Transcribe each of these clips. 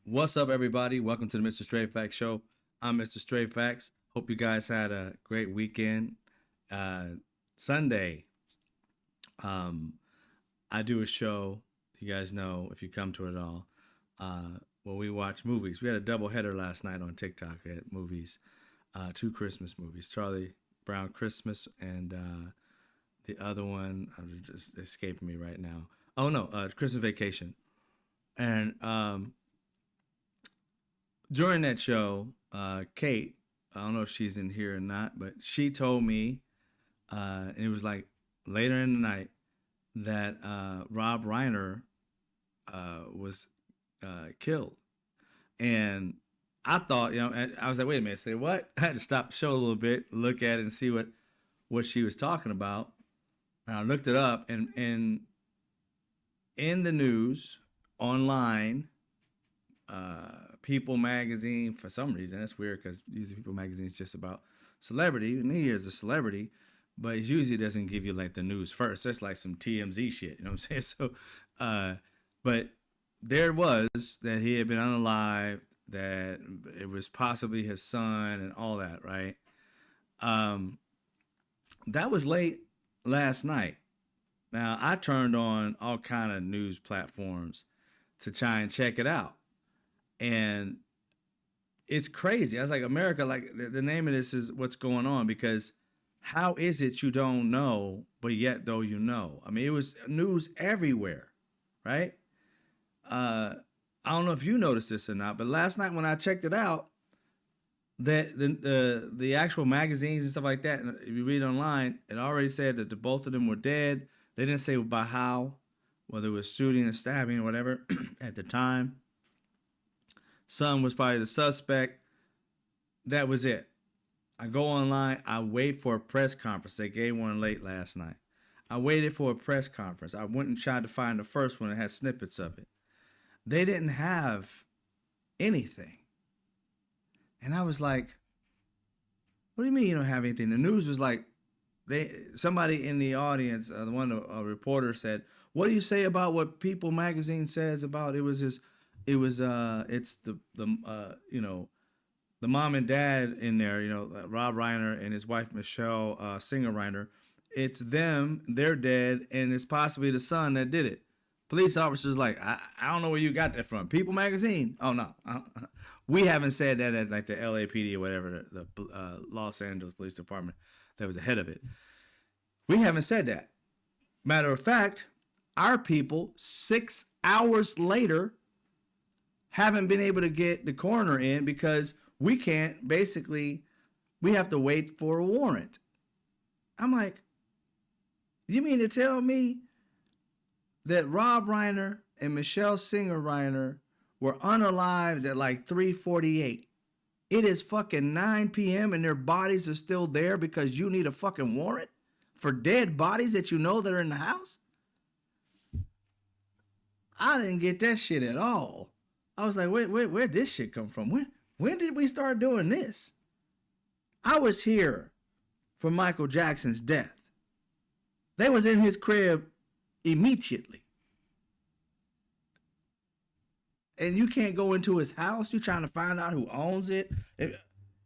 What's up, everybody? Welcome to the Mr. Straight Facts Show. I'm Mr. Straight Facts. Hope you guys had a great weekend. Uh, Sunday, um, I do a show. You guys know if you come to it all. Where we watch movies. We had a double header last night on TikTok. We had movies, two Christmas movies: Charlie Brown Christmas and the other one. I'm just escaping me right now. Oh no, Christmas Vacation. And during that show, Kate, I don't know if she's in here or not, but she told me, it was like later in the night, that Rob Reiner was killed. And I thought, and I was like, wait a minute, say what? I had to stop the show a little bit, look at it, and see what she was talking about. And I looked it up, and in the news, online, People magazine, for some reason, that's weird because usually People magazine is just about celebrity, and he is a celebrity, but it usually doesn't give you like the news first. That's like some TMZ shit, you know what I'm saying? So, but there was that he had been unalived, that it was possibly his son, and all that, right? Um, that was late last night. Now I turned on all kind of news platforms to try and check it out, and it's crazy. I was like, America, like the name of this is what's going on, because how is it you don't know, but yet though you know? I mean, it was news everywhere, right? I don't know if you noticed this or not, but last night when I checked it out, that the actual magazines and stuff like that, and if you read online, it already said that the both of them were dead. They didn't say by how, whether it was shooting or stabbing or whatever at the time. Son was probably the suspect. That was it. I go online. I wait for a press conference. They gave one late last night. I waited for a press conference. I went and tried to find the first one that had snippets of it. They didn't have anything. And I was like, what do you mean you don't have anything? The news was like, somebody in the audience, a reporter said, what do you say about what People magazine says about it's the mom and dad in there, Rob Reiner and his wife Michelle Singer Reiner. It's them, they're dead, and it's possibly the son that did it. Police officers like, I don't know where you got that from. People magazine? Oh no, we haven't said that at like the LAPD or whatever, the Los Angeles Police Department that was the head of it. We haven't said that. Matter of fact, our people 6 hours later haven't been able to get the coroner in because we can't, basically, we have to wait for a warrant. I'm like, you mean to tell me that Rob Reiner and Michelle Singer Reiner were unalived at like 3:48? It is fucking 9 p.m. and their bodies are still there because you need a fucking warrant for dead bodies that you know that are in the house? I didn't get that shit at all. I was like, where'd this shit come from? When did we start doing this? I was here for Michael Jackson's death. They was in his crib immediately. And you can't go into his house. You're trying to find out who owns it.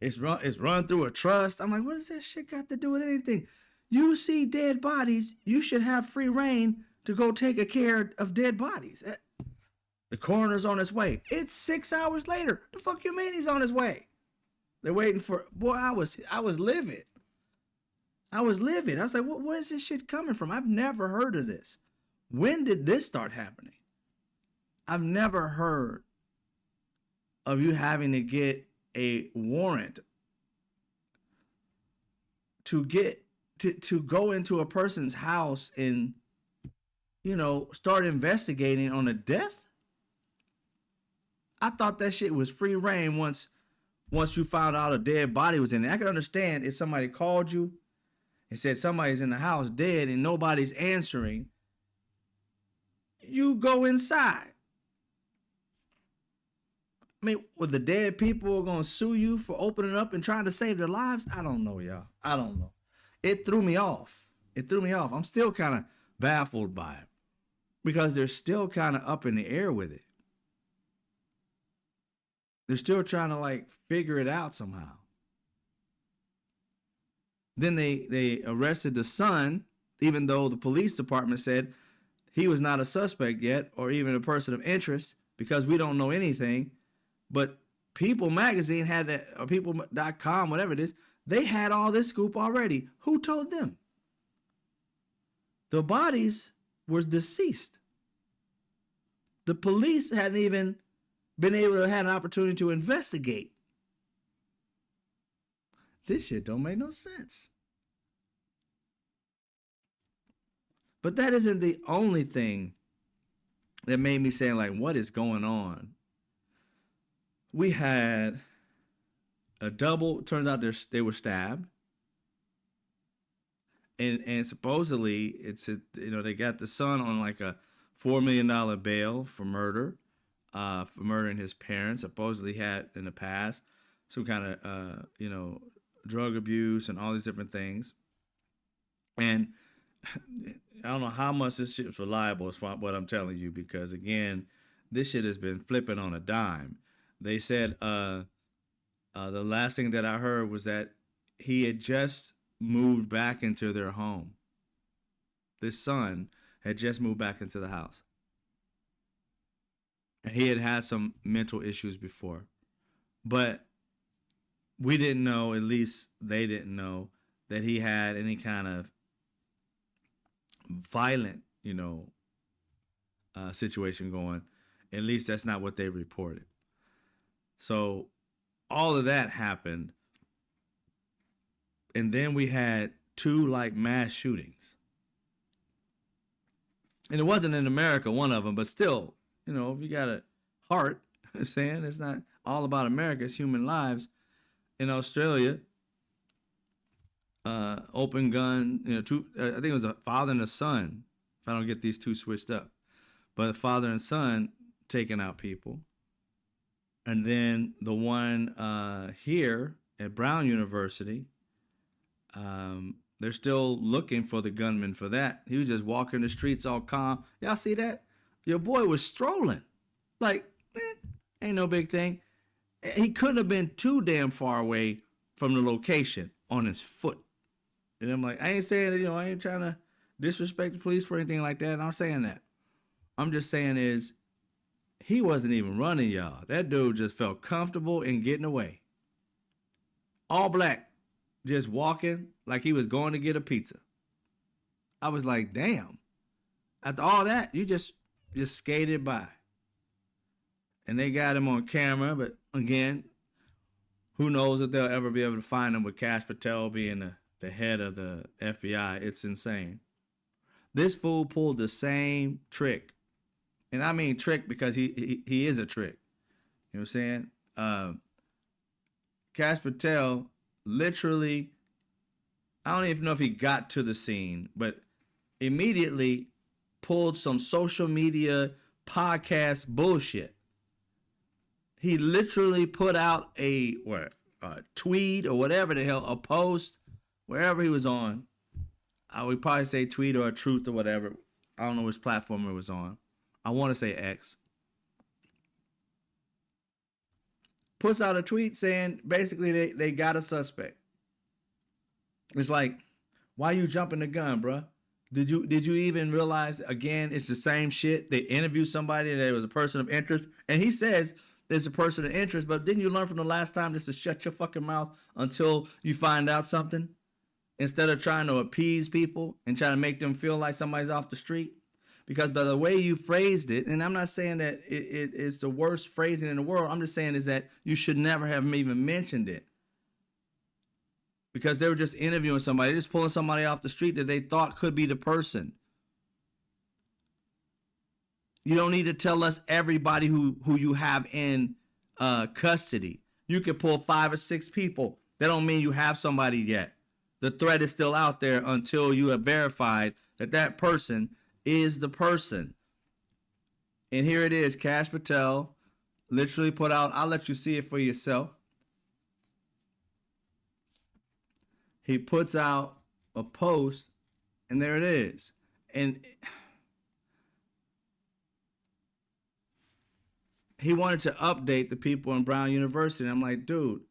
It's run through a trust. I'm like, what does that shit got to do with anything? You see dead bodies, you should have free reign to go take care of dead bodies. The coroner's on his way. It's 6 hours later. The fuck you mean he's on his way? They're waiting for, boy, I was livid. I was livid. I was like, where is this shit coming from? I've never heard of this. When did this start happening? I've never heard of you having to get a warrant to get to go into a person's house and, start investigating on a death. I thought that shit was free reign once you found out a dead body was in there. I could understand if somebody called you and said somebody's in the house dead and nobody's answering. You go inside. I mean, were the dead people going to sue you for opening up and trying to save their lives? I don't know, y'all. I don't know. It threw me off. I'm still kind of baffled by it because they're still kind of up in the air with it. They're still trying to like figure it out somehow. Then they arrested the son, even though the police department said he was not a suspect yet or even a person of interest because we don't know anything. But People Magazine had that, or People.com, whatever it is, they had all this scoop already. Who told them? The bodies were deceased. The police hadn't even been able to have an opportunity to investigate. This shit don't make no sense. But that isn't the only thing that made me say, like, what is going on? We had a double, turns out they were stabbed. And supposedly they got the son on like a $4 million bail for murdering his parents. Supposedly had in the past some kind of drug abuse and all these different things. And I don't know how much this shit's reliable as far as what I'm telling you, because again, this shit has been flipping on a dime. They said the last thing that I heard was that he had just moved back into their home. This son had just moved back into the house. And he had had some mental issues before. But we didn't know, at least they didn't know, that he had any kind of violent, situation going. At least that's not what they reported. So all of that happened. And then we had 2 like mass shootings. And it wasn't in America, one of them, but still, if you got a heart, saying it's not all about America, it's human lives. In Australia, open gun, I think it was a father and a son, if I don't get these 2 switched up. But a father and son taking out people. And then the one here at Brown University, they're still looking for the gunman for that. He was just walking the streets all calm. Y'all see that? Your boy was strolling. Like, ain't no big thing. He couldn't have been too damn far away from the location on his foot. And I'm like, I ain't saying that, I ain't trying to disrespect the police for anything like that. I'm saying that. I'm just saying is, he wasn't even running, y'all. That dude just felt comfortable in getting away. All black. Just walking like he was going to get a pizza. I was like, damn. After all that, you just skated by. And they got him on camera, but again, who knows if they'll ever be able to find him with Kash Patel being the head of the FBI. It's insane. This fool pulled the same trick. And I mean trick because he is a trick. You know what I'm saying? Kash Patel literally, I don't even know if he got to the scene, but immediately pulled some social media podcast bullshit. He literally put out a tweet or whatever the hell, a post, wherever he was on. I would probably say tweet or a truth or whatever. I don't know which platform it was on. I want to say X. Puts out a tweet saying basically they got a suspect. It's like, why you jumping the gun, bruh? Did you even realize, again, it's the same shit? They interview somebody that was a person of interest, and he says there's a person of interest, but didn't you learn from the last time just to shut your fucking mouth until you find out something? Instead of trying to appease people and trying to make them feel like somebody's off the street? Because by the way you phrased it, and I'm not saying that it is the worst phrasing in the world, I'm just saying is that you should never have even mentioned it. Because they were just interviewing somebody, just pulling somebody off the street that they thought could be the person. You don't need to tell us everybody who you have in custody. You could pull 5 or 6 people. That don't mean you have somebody yet. The threat is still out there until you have verified that that person is the person. And here it is. Kash Patel literally put out, I'll let you see it for yourself. He puts out a post, and there it is. And he wanted to update the people in Brown University. And I'm like, dude,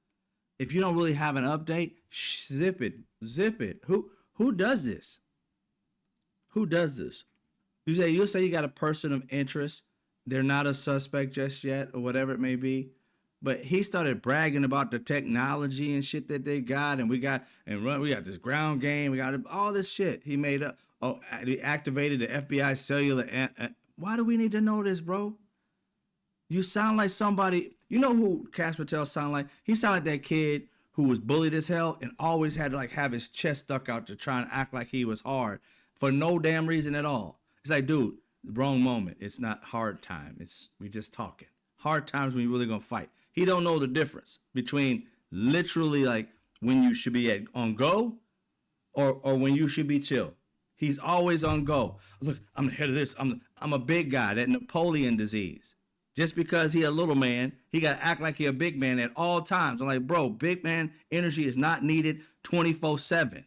if you don't really have an update, zip it. Who does this? Who does this? You'll say you got a person of interest. They're not a suspect just yet, or whatever it may be. But he started bragging about the technology and shit that they got, and we got this ground game, we got all this shit he made up. Oh, he activated the FBI cellular. Why do we need to know this, bro? You sound like somebody. You know who Cash Patel sound like? He sound like that kid who was bullied as hell and always had to like have his chest stuck out to try and act like he was hard for no damn reason at all. It's like, dude, wrong moment. It's not hard time. We just talking. Hard times when you really gonna fight. He don't know the difference between literally like when you should be on go or when you should be chill. He's always on go. Look, I'm the head of this. I'm a big guy. That Napoleon disease. Just because he a little man, he got to act like he a big man at all times. I'm like, bro, big man energy is not needed 24/7.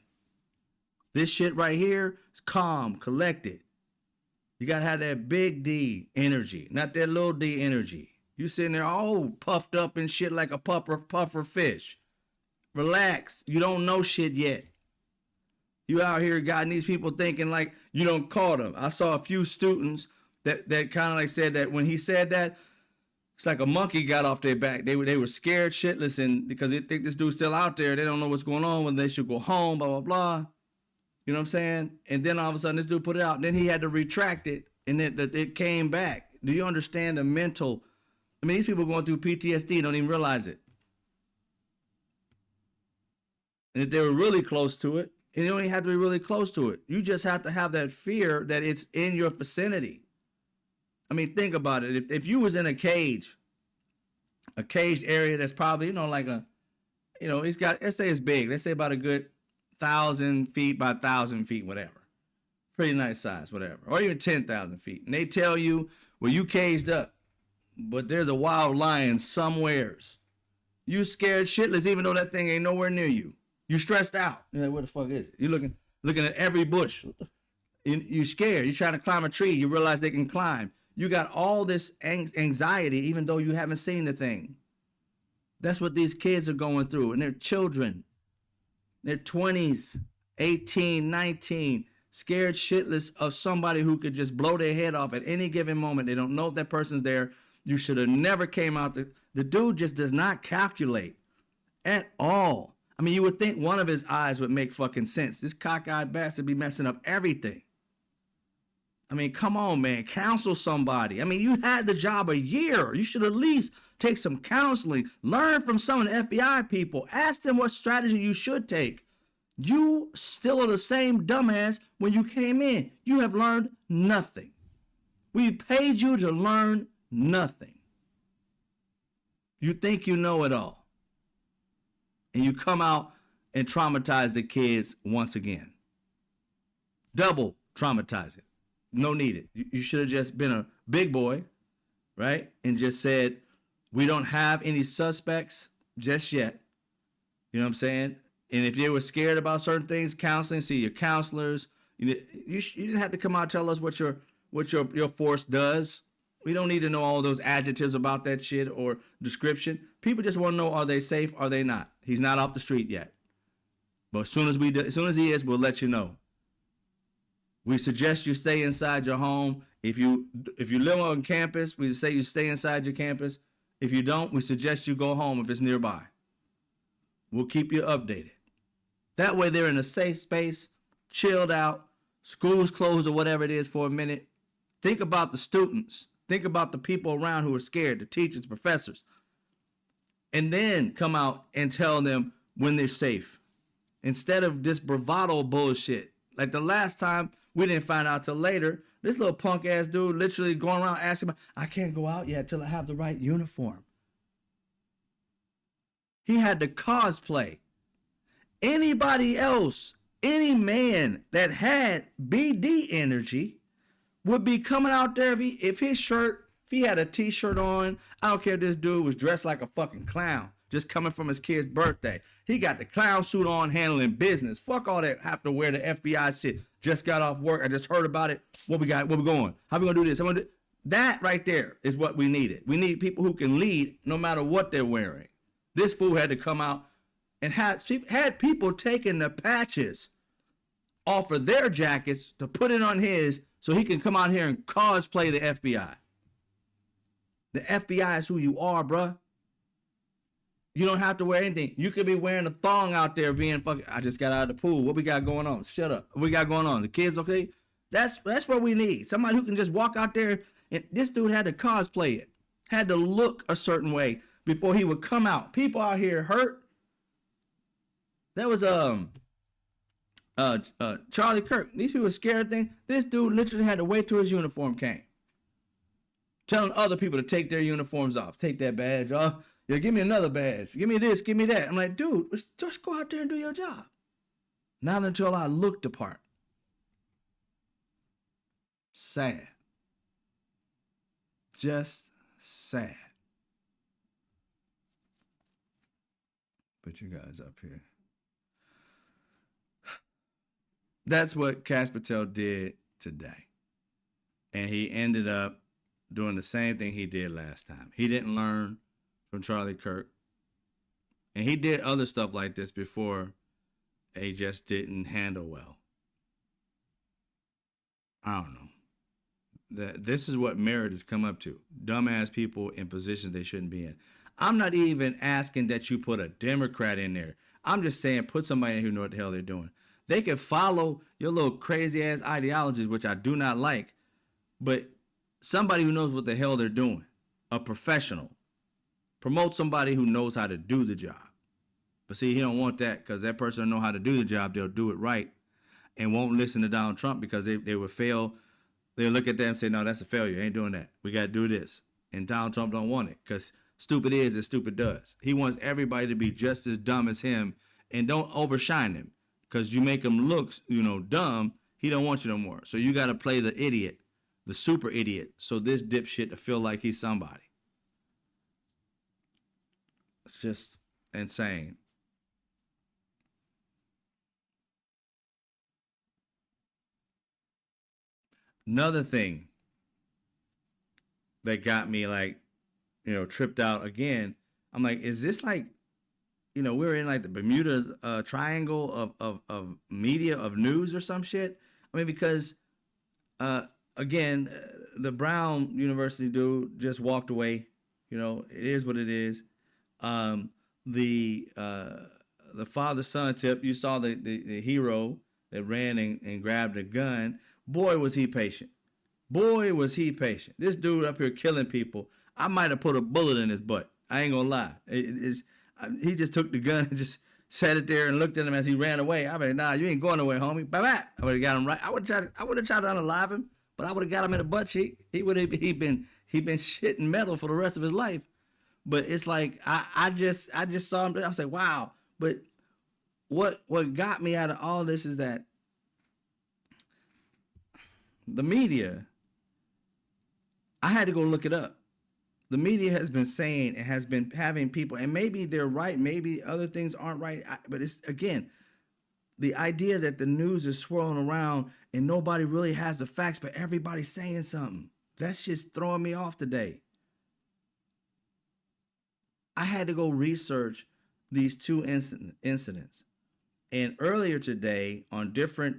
This shit right here is calm, collected. You got to have that big D energy, not that little D energy. You sitting there all puffed up and shit like a puffer fish. Relax. You don't know shit yet. You out here gotten these people thinking like you don't call them. I saw a few students that kind of like said that when he said that, it's like a monkey got off their back. They were scared shitless and because they think this dude's still out there. They don't know what's going on, when they should go home, blah, blah, blah. You know what I'm saying? And then all of a sudden this dude put it out. And then he had to retract it and it came back. Do you understand the mental? I mean, these people going through PTSD don't even realize it. And if they were really close to it, and you don't even have to be really close to it. You just have to have that fear that it's in your vicinity. I mean, think about it. If you was in a caged area that's probably, like it's got, let's say it's big. Let's say about a good 1,000 feet by 1,000 feet, whatever. Pretty nice size, whatever. Or even 10,000 feet. And they tell you, well, you caged up, but there's a wild lion somewheres. You scared shitless even though that thing ain't nowhere near you. You stressed out. You're like, where the fuck is it? You're looking at every bush. You scared. You're trying to climb a tree. You realize they can climb. You got all this anxiety even though you haven't seen the thing. That's what these kids are going through. And they're children. They're 20s, 18, 19, scared shitless of somebody who could just blow their head off at any given moment. They don't know if that person's there. You should have never came out. The dude just does not calculate at all. I mean, you would think one of his eyes would make fucking sense. This cockeyed bastard be messing up everything. I mean, come on, man. Counsel somebody. I mean, you had the job a year. You should at least take some counseling. Learn from some of the FBI people. Ask them what strategy you should take. You still are the same dumbass when you came in. You have learned nothing. We paid you to learn nothing. You think you know it all. And you come out and traumatize the kids once again. Double traumatize it. No need it. You should have just been a big boy, right? And just said, we don't have any suspects just yet. You know what I'm saying? And if you were scared about certain things, counseling, see your counselors. You didn't have to come out and tell us what your force does. We don't need to know all those adjectives about that shit or description. People just want to know, are they safe? Are they not? He's not off the street yet. But as soon as he is, we'll let you know. We suggest you stay inside your home. If you live on campus, we say you stay inside your campus. If you don't, we suggest you go home if it's nearby. We'll keep you updated. That way they're in a safe space, chilled out, school's closed or whatever it is for a minute. Think about the students. Think about the people around who are scared, the teachers, professors. And then come out and tell them when they're safe. Instead of this bravado bullshit. Like the last time, we didn't find out till later. This little punk ass dude literally going around asking, I can't go out yet till I have the right uniform. He had to cosplay. Anybody else, any man that had BD energy would be coming out there if he had a t-shirt on. I don't care if this dude was dressed like a fucking clown, just coming from his kid's birthday. He got the clown suit on, handling business. Fuck all that have to wear the FBI shit. Just got off work. I just heard about it. What we got? Where we going? How we gonna do this? That right there is what we needed. We need people who can lead no matter what they're wearing. This fool had to come out and had people taking the patches off of their jackets to put it on his so he can come out here and cosplay the FBI. The FBI is who you are, bruh. You don't have to wear anything. You could be wearing a thong out there being fucking, I just got out of the pool. What we got going on? Shut up. What we got going on? The kids okay? That's what we need. Somebody who can just walk out there, and this dude had to cosplay it. Had to look a certain way before he would come out. People out here hurt. That was Charlie Kirk. These people scared thing. This dude literally had to wait till his uniform came. Telling other people to take their uniforms off. Take that badge off. Yeah, give me another badge. Give me this, give me that. I'm like, dude, just go out there and do your job. Not until I looked the part. Sad. Just sad. Put you guys up here. That's what Cash Patel did today. And he ended up doing the same thing he did last time. He didn't learn from Charlie Kirk. And he did other stuff like this before. He just didn't handle well. I don't know. This is what merit has come up to. Dumbass people in positions they shouldn't be in. I'm not even asking that you put a Democrat in there. I'm just saying put somebody in who know what the hell they're doing. They can follow your little crazy ass ideologies, which I do not like, but somebody who knows what the hell they're doing, a professional. Promote somebody who knows how to do the job. But see, he don't want that because that person don't know how to do the job. They'll do it right and won't listen to Donald Trump because they would fail. They'll look at that and say, no, that's a failure. Ain't doing that. We got to do this. And Donald Trump don't want it because stupid is as stupid does. He wants everybody to be just as dumb as him and don't overshine him because you make him look, dumb. He don't want you no more. So you got to play the idiot, the super idiot. So this dipshit to feel like he's somebody. It's just insane. Another thing that got me tripped out again. I'm like, is this like, we're in like the Bermuda Triangle of media, of news or some shit? I mean, because again, the Brown University dude just walked away. It is what it is. The father-son tip, you saw the hero that ran and grabbed a gun. Boy, was he patient. Boy, was he patient. This dude up here killing people. I might have put a bullet in his butt. I ain't gonna lie. He just took the gun and just sat it there and looked at him as he ran away. I mean, nah, you ain't going away, homie. Bye-bye. I would have got him right. I would have tried to unalive him, but I would have got him in the butt cheek. He been shitting metal for the rest of his life. But it's like I just saw him. I was like, wow. But what got me out of all this is that the media, I had to go look it up. The media has been saying and has been having people, and maybe they're right, maybe other things aren't right. But it's, again, the idea that the news is swirling around and nobody really has the facts, but everybody's saying something. That's just throwing me off today. I had to go research these two incidents. And earlier today, on different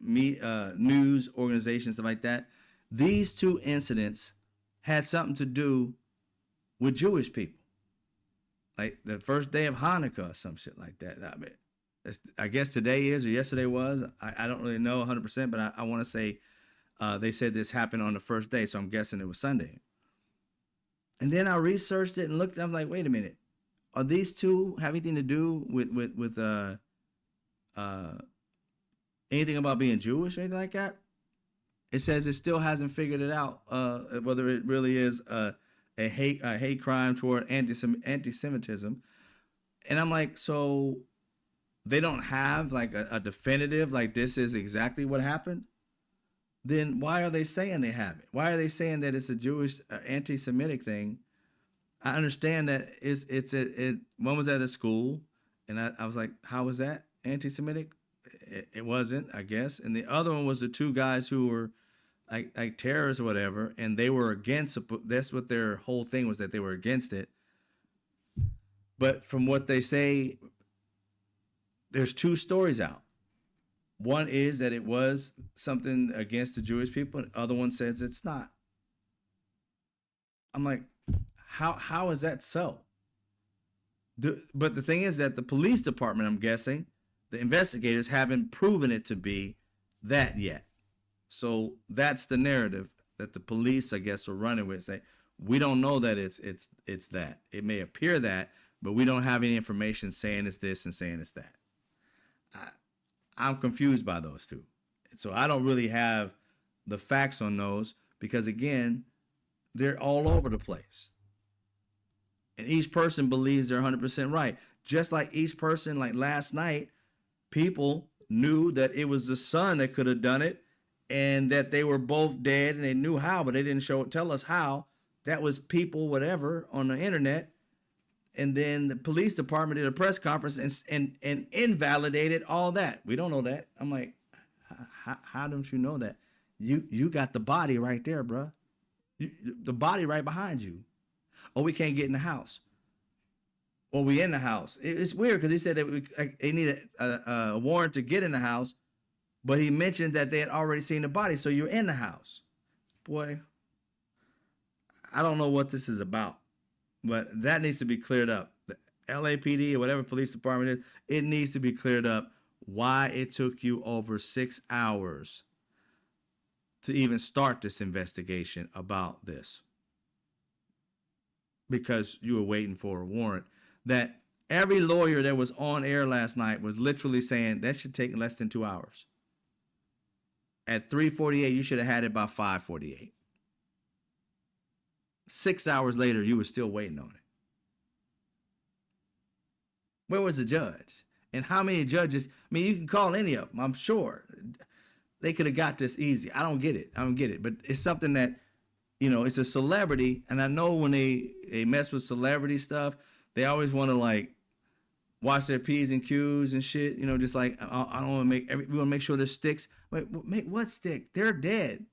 news organizations, stuff like that, these two incidents had something to do with Jewish people. Like the first day of Hanukkah or some shit like that. I guess today is, or yesterday was. I don't really know 100%, but I want to say they said this happened on the first day, so I'm guessing it was Sunday. And then I researched it and looked, I'm like, wait a minute. Are these two have anything to do with anything about being Jewish or anything like that? It says it still hasn't figured it out whether it really is a hate crime toward anti-Semitism. And I'm like, so they don't have like a definitive, like this is exactly what happened? Then why are they saying they have it? Why are they saying that it's a Jewish anti-Semitic thing? I understand that one was at a school, and I was like, how was that anti-Semitic? It wasn't, I guess. And the other one was the two guys who were like terrorists or whatever, and they were against. That's what their whole thing was, that they were against it. But from what they say, there's two stories out. One is that it was something against the Jewish people, and the other one says it's not. I'm like, how is that so? But the thing is that the police department, I'm guessing, the investigators haven't proven it to be that yet. So that's the narrative that the police, I guess, are running with. Say, we don't know that it's that. It may appear that, but we don't have any information saying it's this and saying it's that. I, I'm confused by those two. So I don't really have the facts on those because, again, they're all over the place. And each person believes they're 100% right. Just like each person, like last night, people knew that it was the son that could have done it and that they were both dead and they knew how, but they didn't tell us how. That was people, whatever, on the internet. And then the police department did a press conference and invalidated all that. We don't know that. I'm like, how don't you know that? You got the body right there, bro. The body right behind you. Oh, we can't get in the house. Well, we in the house. It's weird because he said that they needed a warrant to get in the house, but he mentioned that they had already seen the body, so you're in the house. Boy, I don't know what this is about, but that needs to be cleared up. The LAPD or whatever police department is, it needs to be cleared up why it took you over 6 hours to even start this investigation about this. Because you were waiting for a warrant. That every lawyer that was on air last night was literally saying that should take less than 2 hours. At 3:48, you should have had it by 5:48. 6 hours later, you were still waiting on it. Where was the judge? And how many judges? I mean, you can call any of them, I'm sure. They could have got this easy. I don't get it. But it's something that, it's a celebrity. And I know when they mess with celebrity stuff, they always want to like watch their P's and Q's and shit. Just like, I don't want to we want to make sure there's sticks. Wait, make what stick? They're dead.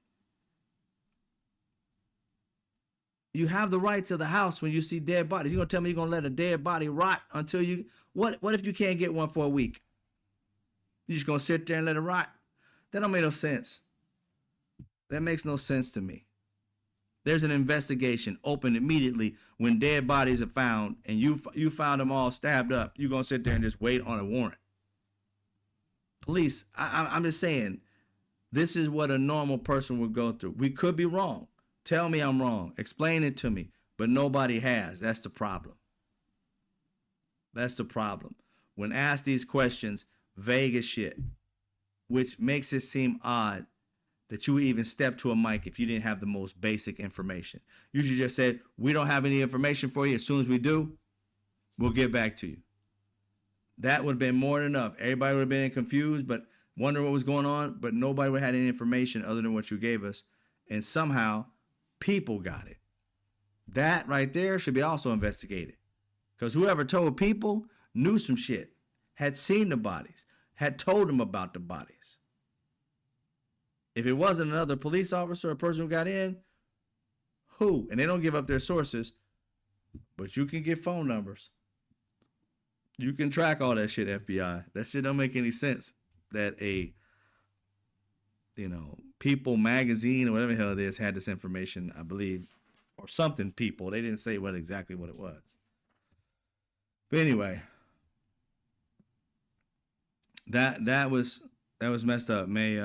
You have the right to the house when you see dead bodies. You're going to tell me you're going to let a dead body rot until you, what if you can't get one for a week? You're just going to sit there and let it rot? That don't make no sense. That makes no sense to me. There's an investigation open immediately when dead bodies are found and you found them all stabbed up. You're going to sit there and just wait on a warrant. Police, I'm just saying, this is what a normal person would go through. We could be wrong. Tell me I'm wrong. Explain it to me. But nobody has. That's the problem. That's the problem. When asked these questions, vague as shit, which makes it seem odd that you would even step to a mic if you didn't have the most basic information. You should just said, we don't have any information for you. As soon as we do, we'll get back to you. That would have been more than enough. Everybody would have been confused, but wondering what was going on, but nobody would have had any information other than what you gave us. And somehow, people got it. That right there should be also investigated. Because whoever told people knew some shit, had seen the bodies, had told them about the bodies. If it wasn't another police officer or person who got in, who? And they don't give up their sources, but you can get phone numbers. You can track all that shit, FBI. That shit don't make any sense. That People magazine or whatever the hell it is had this information, I believe, or something. People, they didn't say exactly what it was. But anyway, that was messed up. May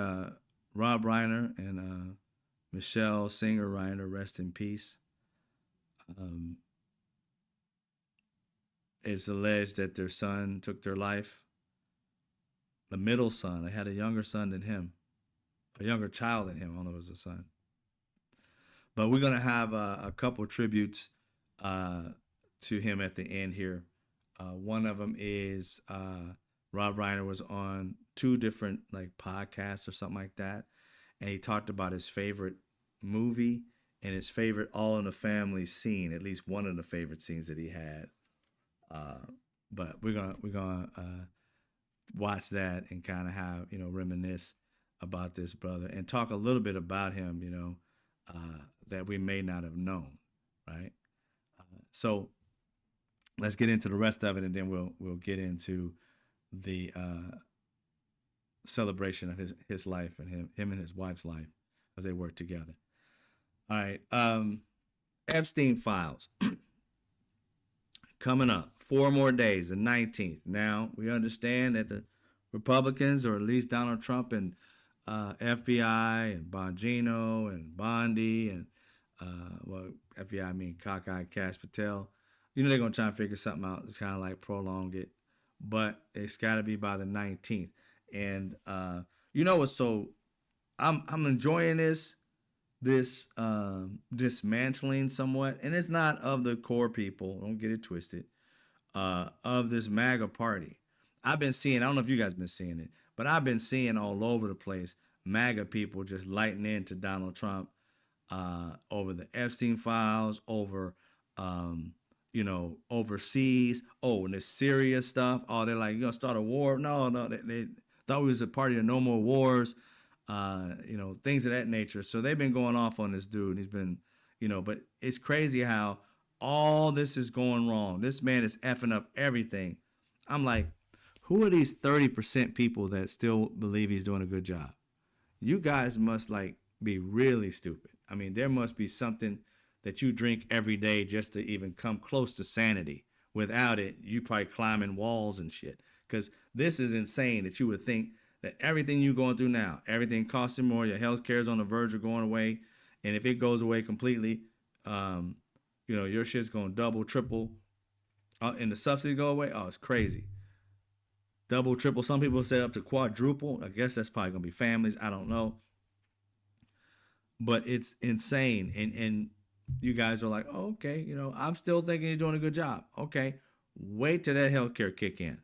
Rob Reiner and Michelle Singer Reiner rest in peace. It's alleged that their son took their life. The middle son, they had a younger son than him, a younger child than him. I don't know if it was a son. But we're gonna have a couple tributes to him at the end here. One of them is Rob Reiner was on 2 different like podcasts or something like that, and he talked about his favorite movie and his favorite All in the Family scene, at least one of the favorite scenes that he had. But we're gonna watch that and kind of have reminisce about this brother and talk a little bit about him, you know, that we may not have known, right? So let's get into the rest of it, and then we'll get into the celebration of his life and him and his wife's life as they work together. All right, Epstein files coming up. 4 more days, the 19th. Now we understand that the Republicans, or at least Donald Trump and FBI and Bongino and Bondi and well, FBI, I mean cockeyed Cash Patel. You know they're gonna try and figure something out. It's kind of like prolong it, but it's got to be by the 19th. And you know what? So I'm enjoying this dismantling somewhat, and it's not of the core people. Don't get it twisted. Of this MAGA party. I've been seeing, I don't know if you guys been seeing it, but I've been seeing all over the place MAGA people just lighting into Donald Trump over the Epstein files, over, you know, overseas. Oh, and the Syria stuff. Oh, they're like, you're going to start a war? No, they thought we was a party of no more wars, you know, things of that nature. So they've been going off on this dude. He's been, you know, but it's crazy how all this is going wrong. This man is effing up everything. I'm like, who are these 30% people that still believe he's doing a good job? You guys must like be really stupid. I mean, there must be something that you drink every day just to even come close to sanity. Without it, you probably climbing walls and shit. Because this is insane that you would think that everything you're going through now, everything costing more, your health care is on the verge of going away. And if it goes away completely, you know, your shit's going to double, triple, and the subsidy go away. Oh, it's crazy. Double, triple. Some people say up to quadruple. I guess that's probably going to be families. I don't know. But it's insane. And you guys are like, oh, okay, you know, I'm still thinking you're doing a good job. Okay. Wait till that healthcare kick in.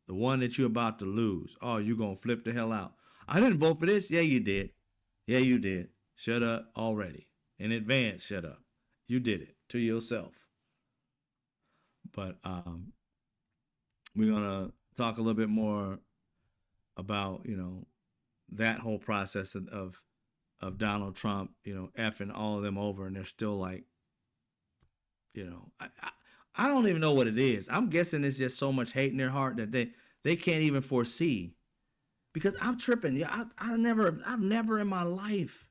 The one that you're about to lose. Oh, you're going to flip the hell out. I didn't vote for this. Yeah, you did. Yeah, you did. Shut up already. In advance, shut up. You did it to yourself. But we're gonna talk a little bit more about, you know, that whole process of Donald Trump, you know, effing all of them over, and they're still like, you know, I don't even know what it is. I'm guessing it's just so much hate in their heart that they can't even foresee. Because I'm tripping. Yeah, I've never in my life.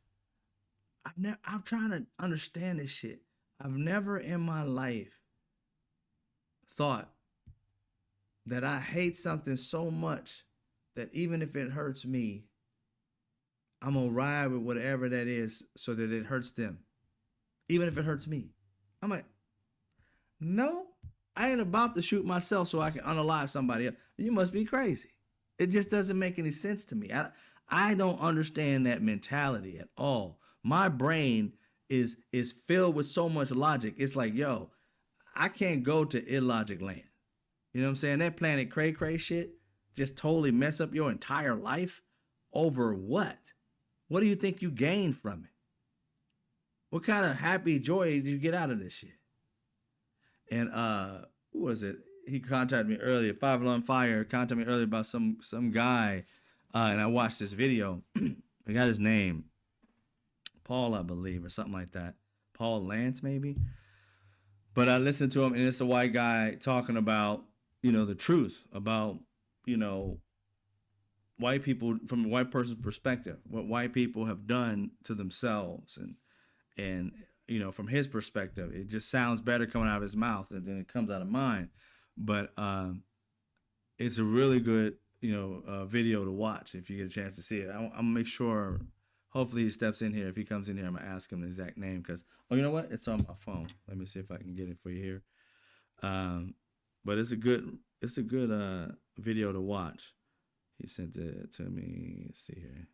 I'm trying to understand this shit. I've never in my life thought that I hate something so much that even if it hurts me, I'm gonna ride with whatever that is so that it hurts them. Even if it hurts me. I'm like, no, I ain't about to shoot myself so I can unalive somebody else. You must be crazy. It just doesn't make any sense to me. I don't understand that mentality at all. My brain is filled with so much logic. It's like, yo, I can't go to illogic land. You know what I'm saying? That planet cray cray shit just totally mess up your entire life over what? What do you think you gained from it? What kind of happy joy did you get out of this shit? And who was it? He contacted me earlier. Five Alarm Fire contacted me earlier about some guy, and I watched this video. I got his name, Paul, I believe, or something like that. Paul Lance, maybe. But I listened to him, and it's a white guy talking about, you know, the truth about, you know, white people from a white person's perspective, what white people have done to themselves, and you know, from his perspective, it just sounds better coming out of his mouth than it comes out of mine. But it's a really good, you know, video to watch if you get a chance to see it. I'm gonna make sure. Hopefully he steps in here. If he comes in here, I'm gonna ask him the exact name because you know what? It's on my phone. Let me see if I can get it for you here. But it's a good video to watch. He sent it to me. Let's see here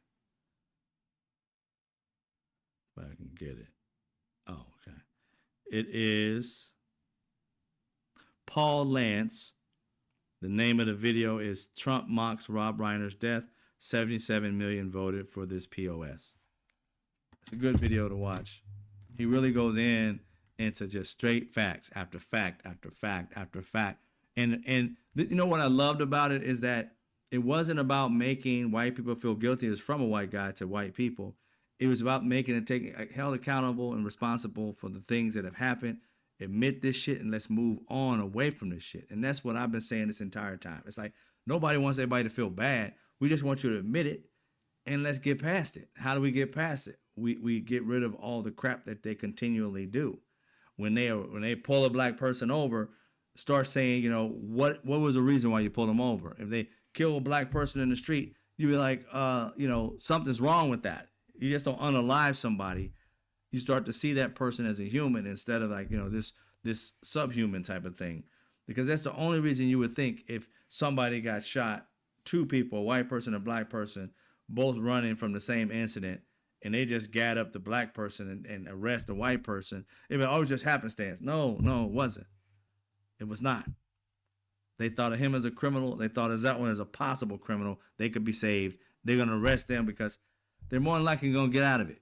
if I can get it. Oh, okay. It is Paul Lance. The name of the video is Trump Mocks Rob Reiner's Death. 77 million voted for this POS. It's a good video to watch. He really goes into just straight facts after fact after fact after fact. And you know what I loved about it is that It wasn't about making white people feel guilty. It was from a white guy to white people. It was about making it taking held accountable and responsible for the things that have happened. Admit this shit and let's move on away from this shit. And that's what I've been saying this entire time. It's like nobody wants everybody to feel bad. We just want you to admit it and let's get past it. How do we get past it? We get rid of all the crap that they continually do. When they pull a black person over, start saying, what was the reason why you pulled them over? If they kill a black person in the street, you be like, something's wrong with that. You just don't unalive somebody. You start to see that person as a human instead of like, this subhuman type of thing. Because that's the only reason you would think if somebody got shot, two people, a white person and a black person, both running from the same incident, and they just gat up the black person and arrest the white person, it was just happenstance. No, it wasn't. It was not. They thought of him as a criminal. They thought of that one as a possible criminal. They could be saved. They're going to arrest them because they're more than likely going to get out of it.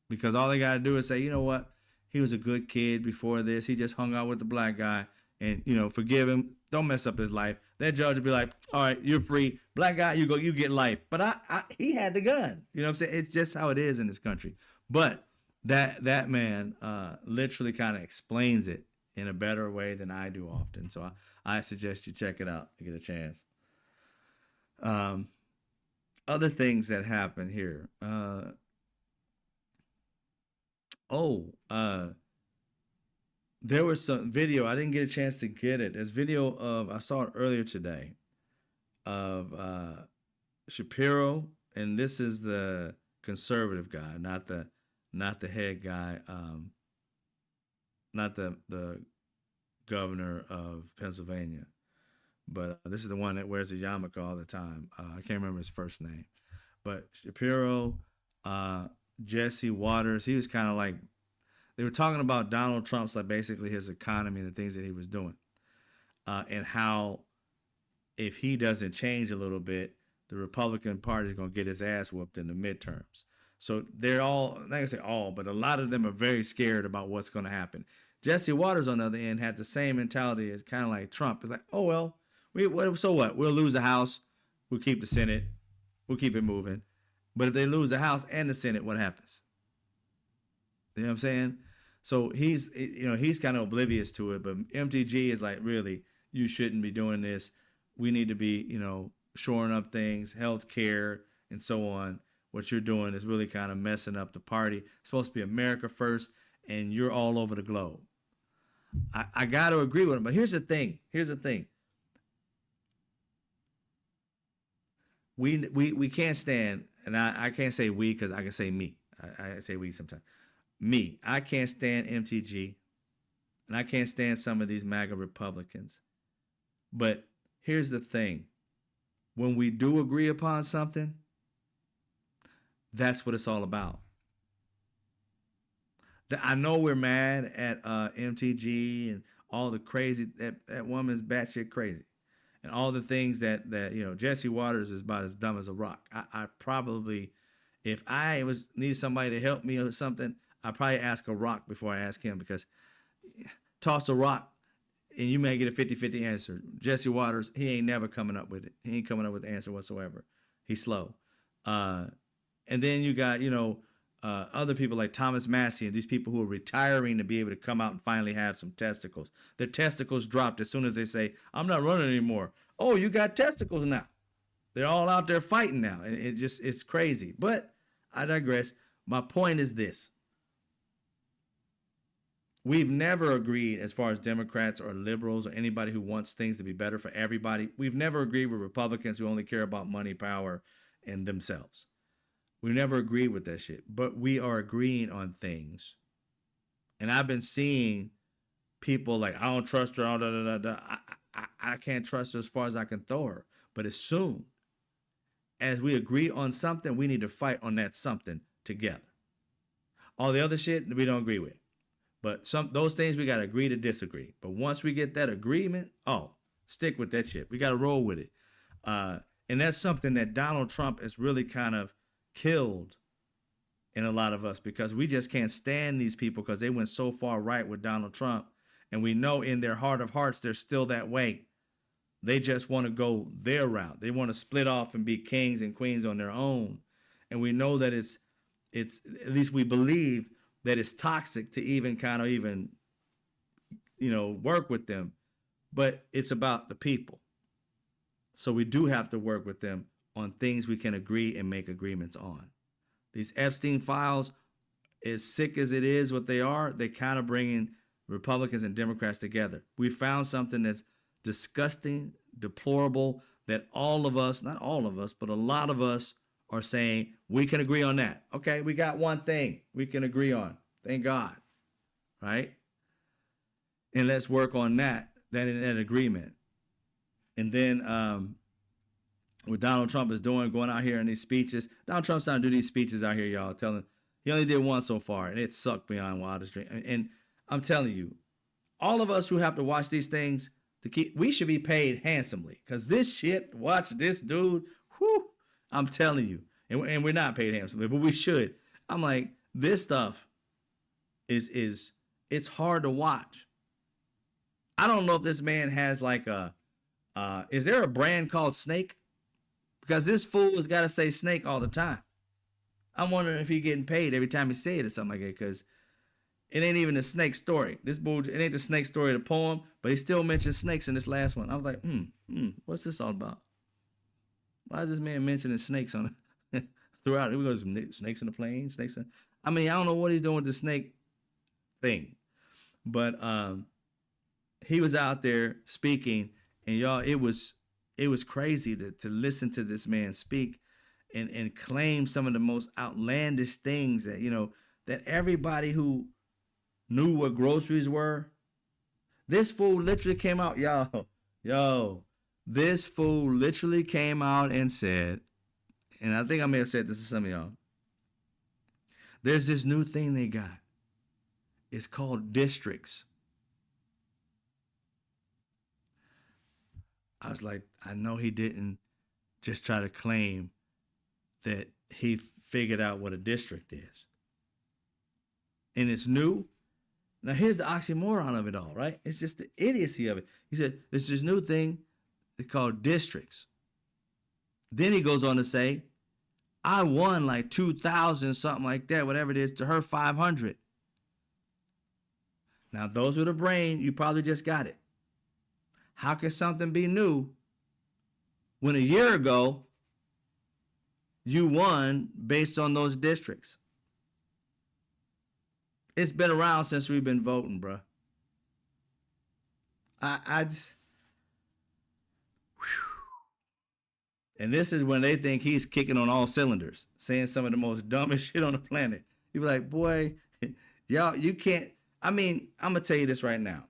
Because all they got to do is say, you know what? He was a good kid before this. He just hung out with the black guy and, forgive him. Don't mess up his life. That judge would be like, all right, you're free. Black guy, you get life. But he had the gun. You know what I'm saying? It's just how it is in this country. But that man literally kind of explains it in a better way than I do often. So I suggest you check it out if you get a chance. Other things that happen here. There was some video. I didn't get a chance to get it. There's video I saw it earlier today of Shapiro, and this is the conservative guy, not the head guy, not the governor of Pennsylvania, but this is the one that wears a yarmulke all the time. I can't remember his first name, but Shapiro, Jesse Waters, he was kind of like, they were talking about Donald Trump's, like basically his economy and the things that he was doing, and how if he doesn't change a little bit, the Republican Party is going to get his ass whooped in the midterms. So they're all, not going to say all, but a lot of them are very scared about what's going to happen. Jesse Waters, on the other end, had the same mentality as kind of like Trump. It's like, oh, well, so what? We'll lose the House. We'll keep the Senate. We'll keep it moving. But if they lose the House and the Senate, what happens? You know what I'm saying? So he's kind of oblivious to it. But MTG is like, really, you shouldn't be doing this. We need to be, shoring up things, health care, and so on. What you're doing is really kind of messing up the party. It's supposed to be America first, and you're all over the globe. I got to agree with him. But here's the thing. We can't stand, and I can't say we because I can say me. I say we sometimes. Me. I can't stand MTG, and I can't stand some of these MAGA Republicans. But here's the thing. When we do agree upon something, that's what it's all about. I know we're mad at MTG and all the crazy, that woman's batshit crazy. And all the things that Jesse Waters is about as dumb as a rock. I probably, if I need somebody to help me or something, I'd probably ask a rock before I ask him, because toss a rock and you may get a 50-50 answer. Jesse Waters, he ain't never coming up with it. He ain't coming up with the answer whatsoever. He's slow. And then you got, other people like Thomas Massey and these people who are retiring to be able to come out and finally have some testicles. Their testicles dropped as soon as they say, I'm not running anymore. Oh, you got testicles now. They're all out there fighting now. And it's crazy. But I digress. My point is this. We've never agreed, as far as Democrats or liberals or anybody who wants things to be better for everybody, we've never agreed with Republicans who only care about money, power, and themselves. We never agreed with that shit. But we are agreeing on things. And I've been seeing people like, I don't trust her. I can't trust her as far as I can throw her. But as soon as we agree on something, we need to fight on that something together. All the other shit, we don't agree with. But those things we got to agree to disagree. But once we get that agreement, stick with that shit. We got to roll with it. And that's something that Donald Trump has really kind of killed in a lot of us, because we just can't stand these people because they went so far right with Donald Trump. And we know in their heart of hearts, they're still that way. They just want to go their route. They want to split off and be kings and queens on their own. And we know that it's at least we believe that it's toxic to even kind of even work with them. But it's about the people. So we do have to work with them on things we can agree and make agreements on. These Epstein files, as sick as it is what they are, they kind of bringing Republicans and Democrats together. We found something that's disgusting, deplorable, that all of us, not all of us, but a lot of us are saying we can agree on that. Okay, we got one thing we can agree on. Thank God. Right? And let's work on that agreement. And then what Donald Trump is doing, going out here in these speeches. Donald Trump's trying to do these speeches out here, y'all, telling he only did one so far, and it sucked beyond wildest dream. And I'm telling you, all of us who have to watch these things, we should be paid handsomely. Because this shit, watch this dude, whew, I'm telling you. And we're not paid handsomely, but we should. I'm like, this stuff it's hard to watch. I don't know if this man has like is there a brand called Snake? Because this fool has got to say snake all the time. I'm wondering if he's getting paid every time he say it or something like that, because it ain't even a snake story. It ain't the snake story of the poem, but he still mentions snakes in this last one. I was like, what's this all about? Why is this man mentioning snakes on throughout? It goes snakes in the plane, I don't know what he's doing with the snake thing, but he was out there speaking, and y'all, it was crazy to listen to this man speak and claim some of the most outlandish things that that everybody who knew what groceries were. This fool literally came out, this fool literally came out and said, and I think I may have said this to some of y'all, there's this new thing they got. It's called districts. I was like, I know he didn't just try to claim that he figured out what a district is. And it's new. Now, here's the oxymoron of it all, right? It's just the idiocy of it. He said, there's this new thing called districts. Then he goes on to say, I won like 2,000, something like that, whatever it is, to her 500. Now, those with a brain, you probably just got it. How can something be new when a year ago you won based on those districts? It's been around since we've been voting, bro. I just, whew. And this is when they think he's kicking on all cylinders, saying some of the most dumbest shit on the planet. You be like, boy, y'all, you can't. I'm gonna tell you this right now.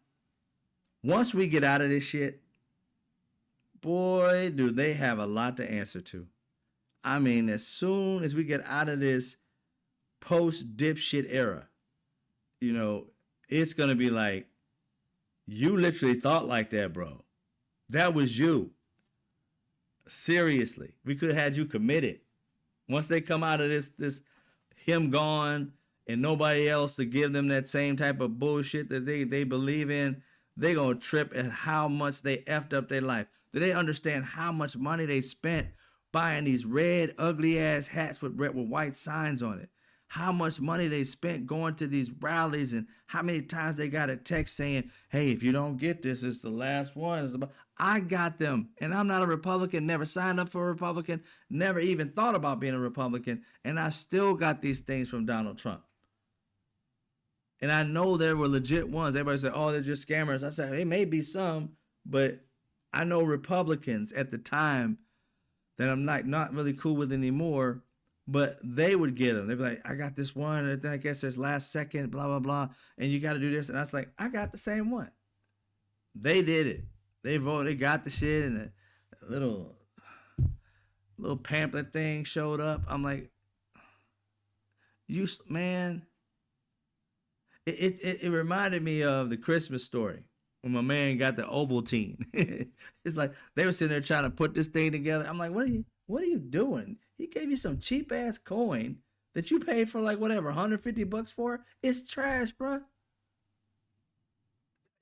Once we get out of this shit, boy, do they have a lot to answer to. As soon as we get out of this post dipshit era, it's going to be like, you literally thought like that, bro. That was you. Seriously. We could have had you committed. Once they come out of this him gone and nobody else to give them that same type of bullshit that they believe in, they going to trip at how much they effed up their life. Do they understand how much money they spent buying these red, ugly-ass hats with white signs on it? How much money they spent going to these rallies, and how many times they got a text saying, hey, if you don't get this, it's the last one. I got them, and I'm not a Republican, never signed up for a Republican, never even thought about being a Republican, and I still got these things from Donald Trump. And I know there were legit ones. Everybody said, oh, they're just scammers. I said, it may be some, but I know Republicans at the time that I'm not really cool with anymore, but they would get them. They'd be like, I got this one, and I guess it's last second, blah, blah, blah, and you got to do this. And I was like, I got the same one. They did it. They voted, they got the shit, and a little pamphlet thing showed up. I'm like, man. It reminded me of the Christmas Story when my man got the Ovaltine. It's like they were sitting there trying to put this thing together. I'm like, what are you doing? He gave you some cheap ass coin that you paid for like whatever $150 for. It's trash, bro.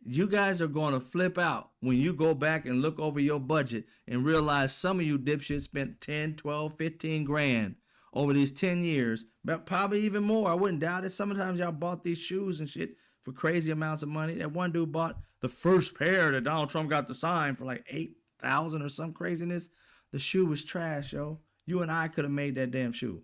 You guys are going to flip out when you go back and look over your budget and realize some of you dipshits spent 10, 12, 15 grand over these 10 years, but probably even more. I wouldn't doubt it. Sometimes y'all bought these shoes and shit for crazy amounts of money. That one dude bought the first pair that Donald Trump got to sign for like 8,000 or some craziness. The shoe was trash, yo. You and I could have made that damn shoe.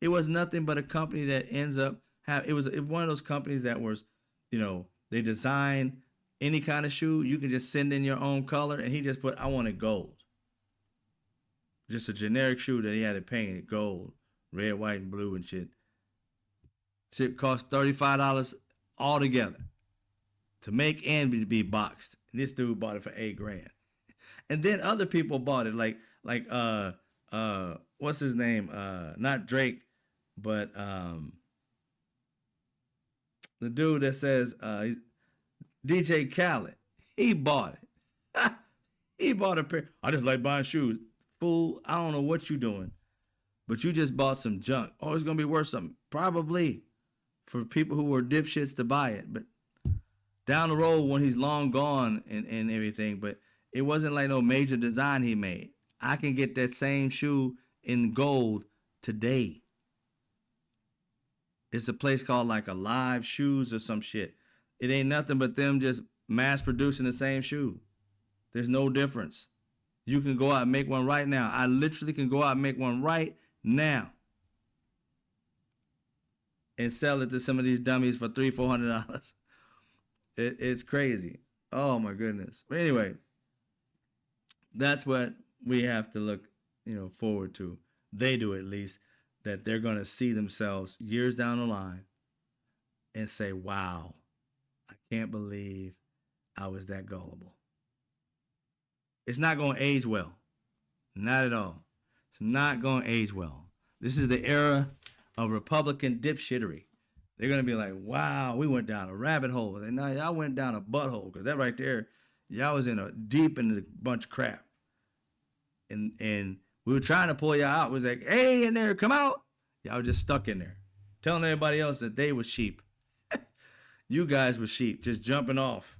It was nothing but a company that ends up it was one of those companies that was, they design any kind of shoe. You can just send in your own color, and he just put, I wanted gold. Just a generic shoe that he had to paint gold, red, white, and blue and shit. Shit cost $35 altogether to make and be boxed. And this dude bought it for 8 grand. And then other people bought it, like what's his name? Not Drake, but the dude that says DJ Khaled. He bought it. He bought a pair. I just like buying shoes. Fool, I don't know what you doing, but you just bought some junk. Oh, it's gonna be worth something. Probably for people who were dipshits to buy it, but down the road when he's long gone and everything, but it wasn't like no major design he made. I can get that same shoe in gold today. It's a place called like Alive Shoes or some shit. It ain't nothing but them just mass producing the same shoe. There's no difference. You can go out and make one right now. I literally can go out and make one right now and sell it to some of these dummies for $300-$400. It's crazy. Oh my goodness. But anyway, that's what we have to look, forward to. They do at least, that they're going to see themselves years down the line and say, wow, I can't believe I was that gullible. It's not going to age well. Not at all. It's not going to age well. This is the era of Republican dipshittery. They're going to be like, wow, we went down a rabbit hole. And now y'all went down a butthole, because that right there, y'all was deep in a bunch of crap. And we were trying to pull y'all out. It was like, hey, in there, come out. Y'all just stuck in there, telling everybody else that they were sheep. You guys were sheep, just jumping off,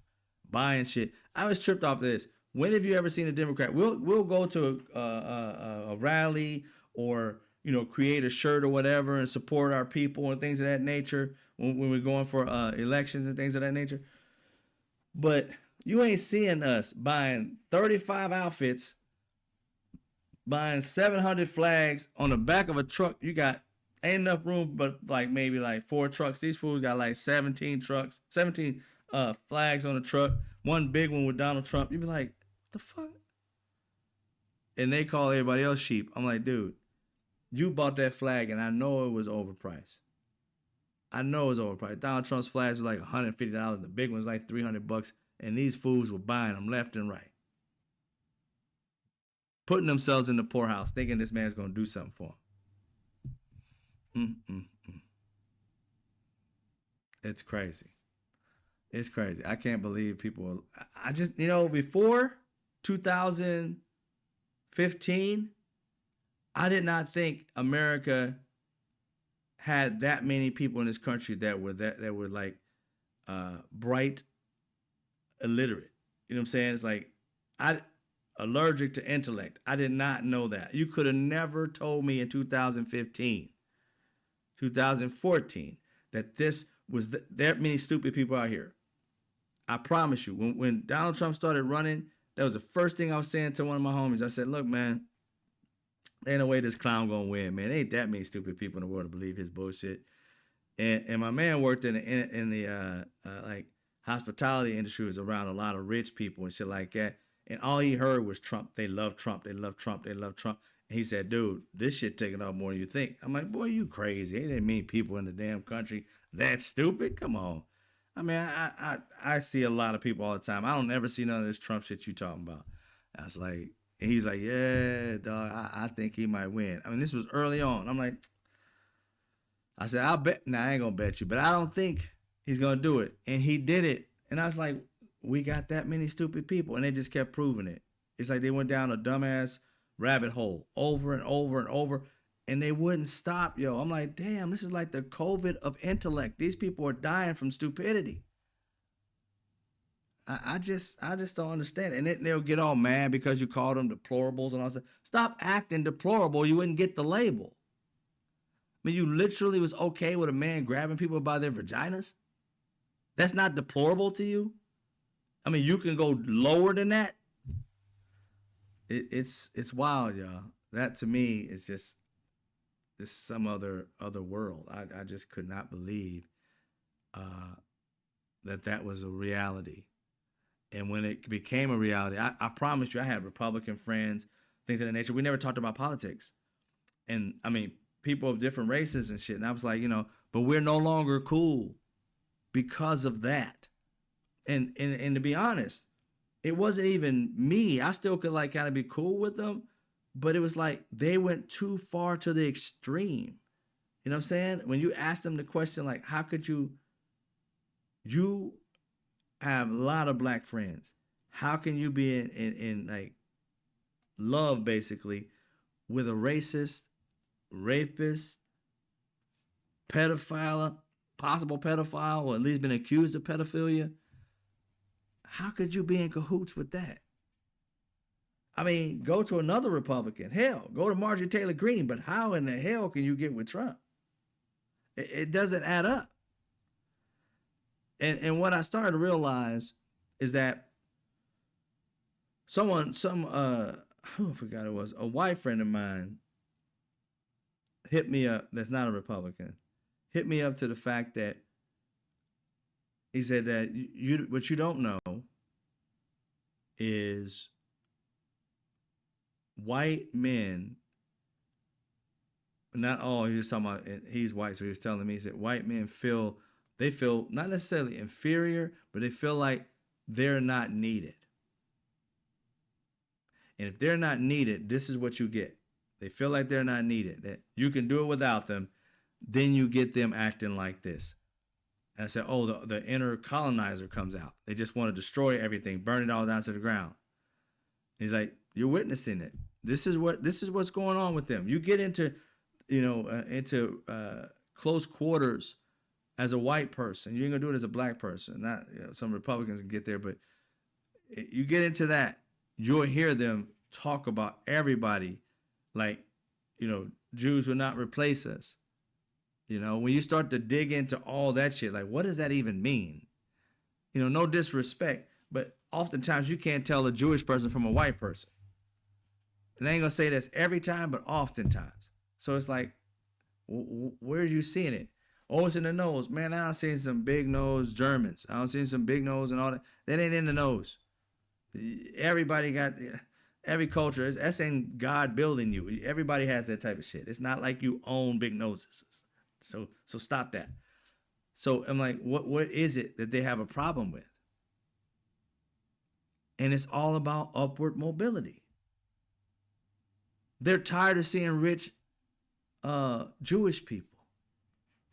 buying shit. I was tripped off this. When have you ever seen a Democrat? We'll go to a rally or create a shirt or whatever and support our people and things of that nature when we're going for elections and things of that nature. But you ain't seeing us buying 35 outfits, buying 700 flags on the back of a truck. You got ain't enough room, but maybe 4 trucks. These fools got 17 trucks, 17 flags on the truck. One big one with Donald Trump. You be like, what the fuck? And they call everybody else sheep. I'm like, dude, you bought that flag, and I know it was overpriced. I know it was overpriced. Donald Trump's flags was like $150. The big one's like $300, and these fools were buying them left and right, putting themselves in the poorhouse, thinking this man's gonna do something for them. It's crazy. It's crazy. I can't believe people. I just, before 2015, I did not think America had that many people in this country that were bright, illiterate. You know what I'm saying? It's like allergic to intellect. I did not know that. You could have never told me in 2015, 2014 that this was that many stupid people out here. I promise you, when Donald Trump started running, that was the first thing I was saying to one of my homies. I said, look, man, there ain't no way this clown gonna win, man. There ain't that many stupid people in the world to believe his bullshit. And my man worked in the hospitality industry, was around a lot of rich people and shit like that. And all he heard was Trump. They love Trump. They love Trump. They love Trump. And he said, dude, this shit taking off more than you think. I'm like, boy, you crazy. Ain't that many people in the damn country that stupid? Come on. I mean, I see a lot of people all the time. I don't ever see none of this Trump shit you talking about. I was like, and he's like, yeah, dog, I think he might win. I mean, this was early on. I'm like, I said, I'll bet. Nah, I ain't going to bet you, but I don't think he's going to do it. And he did it. And I was like, we got that many stupid people. And they just kept proving it. It's like they went down a dumbass rabbit hole over and over and over. And they wouldn't stop, yo. I'm like, damn, this is like the COVID of intellect. These people are dying from stupidity. I just don't understand it. And then they'll get all mad because you call them deplorables and all that. Stop acting deplorable. You wouldn't get the label. I mean, you literally was okay with a man grabbing people by their vaginas. That's not deplorable to you. I mean, you can go lower than that. It's wild, y'all. That to me is just some other world. I just could not believe uh, that was a reality. And when it became a reality, I promise you, I had Republican friends, things of that nature. We never talked about politics. And I mean, people of different races and shit. And I was like, but we're no longer cool because of that. And to be honest, it wasn't even me. I still could like kind of be cool with them, but it was like they went too far to the extreme. You know what I'm saying? When you ask them the question like, how could you have a lot of black friends. How can you be in like love basically with a racist, rapist, pedophile, possible pedophile, or at least been accused of pedophilia? How could you be in cahoots with that? I mean, go to another Republican. Hell, go to Marjorie Taylor Greene. But how in the hell can you get with Trump? It doesn't add up. And what I started to realize is that I forgot it was, a white friend of mine hit me up, that's not a Republican, hit me up to the fact that he said that what you don't know is white men, not all, he was talking about, he's white, so he was telling me, he said white men feel not necessarily inferior, but they feel like they're not needed. And if they're not needed, this is what you get. They feel like they're not needed, that you can do it without them. Then you get them acting like this. And I said, oh, the inner colonizer comes out. They just want to destroy everything, burn it all down to the ground. He's like, you're witnessing it. This is what's going on with them. You get into close quarters as a white person. You ain't gonna do it as a black person. Not some Republicans can get there, but you get into that, you'll hear them talk about everybody like, Jews will not replace us. When you start to dig into all that shit, like, what does that even mean? No disrespect, but oftentimes you can't tell a Jewish person from a white person. And I ain't gonna say this every time, but oftentimes. So it's like, where are you seeing it? Oh, it's in the nose. Man, I don't see some big nose Germans. I don't see some big nose and all that. That ain't in the nose. Everybody got, every culture, that's in God building you. Everybody has that type of shit. It's not like you own big noses. So stop that. So I'm like, what is it that they have a problem with? And it's all about upward mobility. They're tired of seeing rich Jewish people,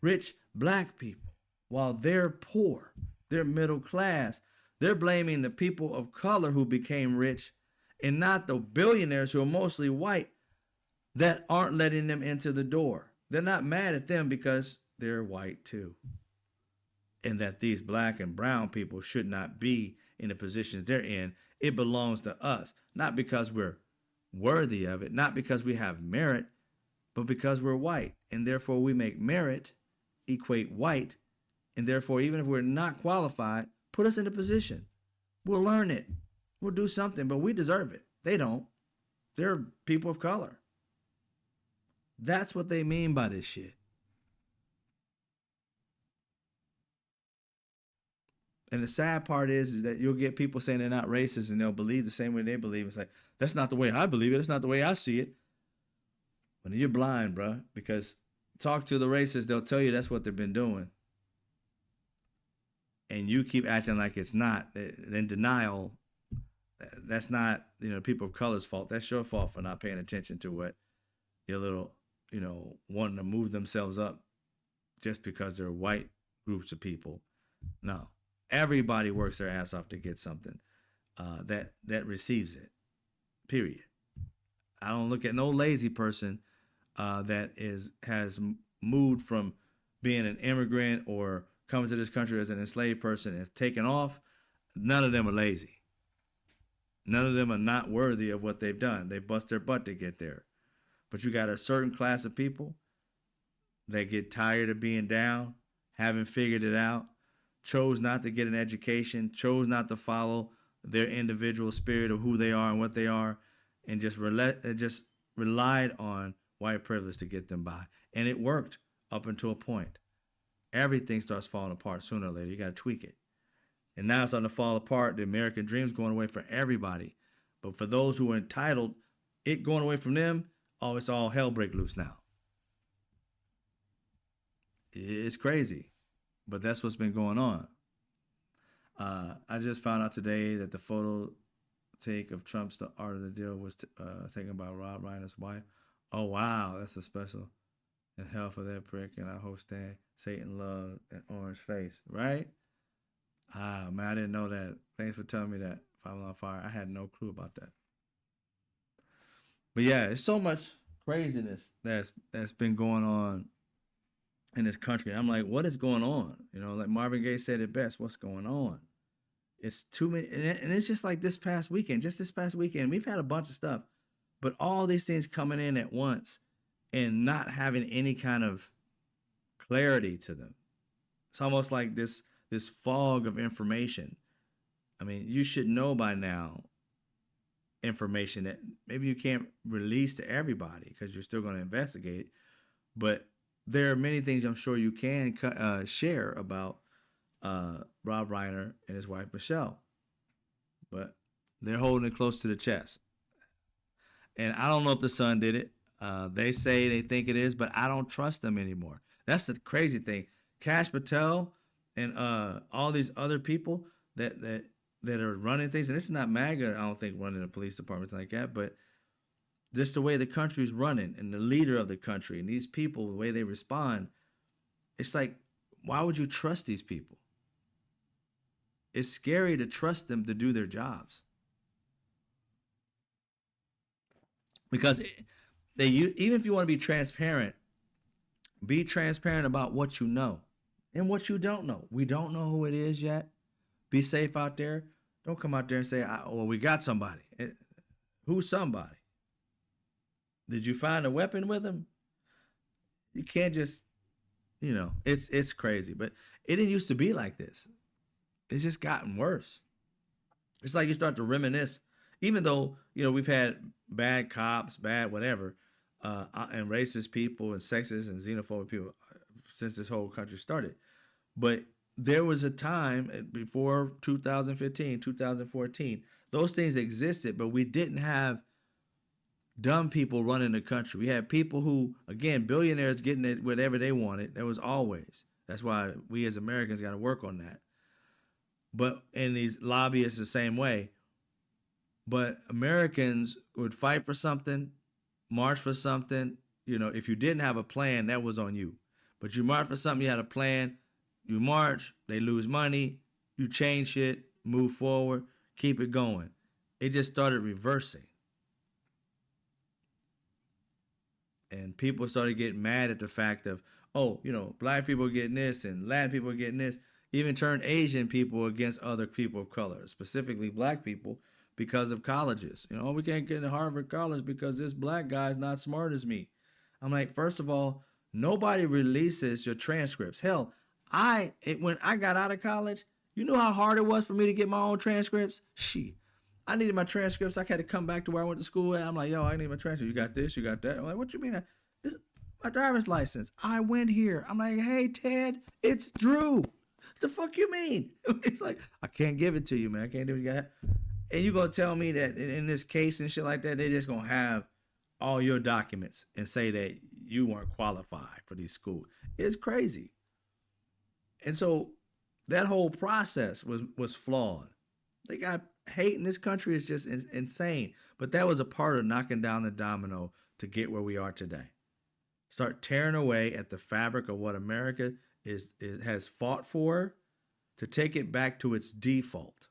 rich black people, while they're poor, they're middle class. They're blaming the people of color who became rich and not the billionaires who are mostly white that aren't letting them into the door. They're not mad at them because they're white too. And that these black and brown people should not be in the positions they're in. It belongs to us, not because we're worthy of it, not because we have merit, but because we're white. And therefore we make merit equate white. And therefore, even if we're not qualified, put us in a position. We'll learn it. We'll do something, but we deserve it. They don't. They're people of color. That's what they mean by this shit. And the sad part is that you'll get people saying they're not racist and they'll believe the same way they believe. It's like, that's not the way I believe it. That's not the way I see it. When you're blind, bro, because talk to the racists, they'll tell you that's what they've been doing. And you keep acting like it's not. In denial, that's not, people of color's fault. That's your fault for not paying attention to what your little, wanting to move themselves up just because they're white groups of people. No. Everybody works their ass off to get something that receives it. Period. I don't look at no lazy person that has moved from being an immigrant or coming to this country as an enslaved person and taken off. None of them are lazy. None of them are not worthy of what they've done. They bust their butt to get there. But you got a certain class of people that get tired of being down, haven't figured it out, chose not to get an education, chose not to follow their individual spirit of who they are and what they are, and just relied on white privilege to get them by. And it worked up until a point. Everything starts falling apart sooner or later. You got to tweak it. And now it's starting to fall apart. The American dream's going away for everybody. But for those who are entitled, it going away from them, oh, it's all hell break loose now. It's crazy. But that's what's been going on. I just found out today that the photo take of Trump's The Art of the Deal was taken by Rob Reiner's wife. Oh, wow. That's a special in hell for that prick. And I hope Satan love an orange face. Right? Ah, man, I didn't know that. Thanks for telling me that. If I was on fire, I had no clue about that. But yeah, it's so much craziness that's been going on in this country. I'm like, what is going on? You know, like Marvin Gaye said it best. What's going on? It's too many, and it's just like this past weekend. Just this past weekend, we've had a bunch of stuff, but all these things coming in at once and not having any kind of clarity to them. It's almost like this fog of information. I mean, you should know by now information that maybe you can't release to everybody because you're still going to investigate it. But there are many things I'm sure you can share about Rob Reiner and his wife Michelle, but they're holding it close to the chest. And I don't know if the son did it. They say they think it is, but I don't trust them anymore. That's the crazy thing. Cash Patel and all these other people that are running things, and this is not MAGA, I don't think, running a police department like that, but just the way the country's running and the leader of the country and these people, the way they respond, it's like, why would you trust these people? It's scary to trust them to do their jobs because even if you want to be transparent about what you know and what you don't know. We don't know who it is yet. Be safe out there. Don't come out there and say, well, we got somebody. Who's somebody? Did you find a weapon with him? You can't just, it's crazy. But it didn't used to be like this. It's just gotten worse. It's like you start to reminisce, even though, we've had bad cops, bad whatever, and racist people and sexist and xenophobic people since this whole country started. But there was a time before 2015, 2014, those things existed, but we didn't have dumb people running the country. We had people who, again, billionaires getting it whatever they wanted. That was always. That's why we as Americans got to work on that. But in these lobbyists the same way. But Americans would fight for something, march for something. If you didn't have a plan, that was on you. But you march for something, you had a plan. You march, they lose money, you change shit, move forward, keep it going. It just started reversing. And people started getting mad at the fact of, black people are getting this and Latin people are getting this. Even turned Asian people against other people of color, specifically black people, because of colleges. We can't get into Harvard College because this black guy's not smart as me. I'm like, first of all, nobody releases your transcripts. Hell, when I got out of college, you know how hard it was for me to get my own transcripts? Shit. I needed my transcripts. I had to come back to where I went to school at. I'm like, yo, I need my transcripts. You got this, you got that. I'm like, what you mean? This is my driver's license. I went here. I'm like, hey, Ted, it's Drew. What the fuck you mean? It's like, I can't give it to you, man. I can't do it. And you gonna tell me that in this case and shit like that, they just gonna have all your documents and say that you weren't qualified for these schools. It's crazy. And so that whole process was flawed. They got hate in this country is just insane. But that was a part of knocking down the domino to get where we are today. Start tearing away at the fabric of what America has fought for, to take it back to its default.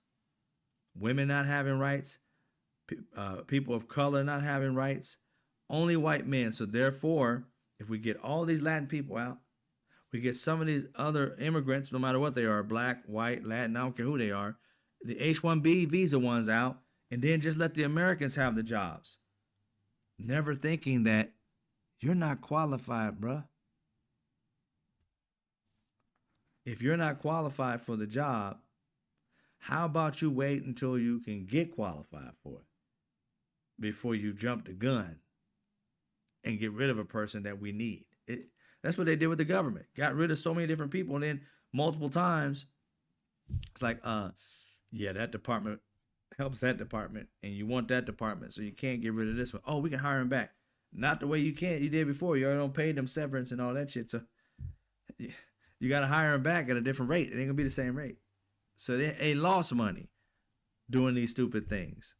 Women not having rights, people of color not having rights, only white men. So therefore, if we get all these Latin people out, we get some of these other immigrants, no matter what they are, black, white, Latin, I don't care who they are, the H-1B visa ones out, and then just let the Americans have the jobs. Never thinking that you're not qualified, bruh. If you're not qualified for the job, how about you wait until you can get qualified for it before you jump the gun and get rid of a person that we need? That's what they did with the government. Got rid of so many different people, and then multiple times, it's like, yeah, that department helps that department, and you want that department, so you can't get rid of this one. Oh, we can hire him back. Not the way you did before. You already don't pay them severance and all that shit. So you got to hire him back at a different rate. It ain't gonna be the same rate. So they lost money doing these stupid things.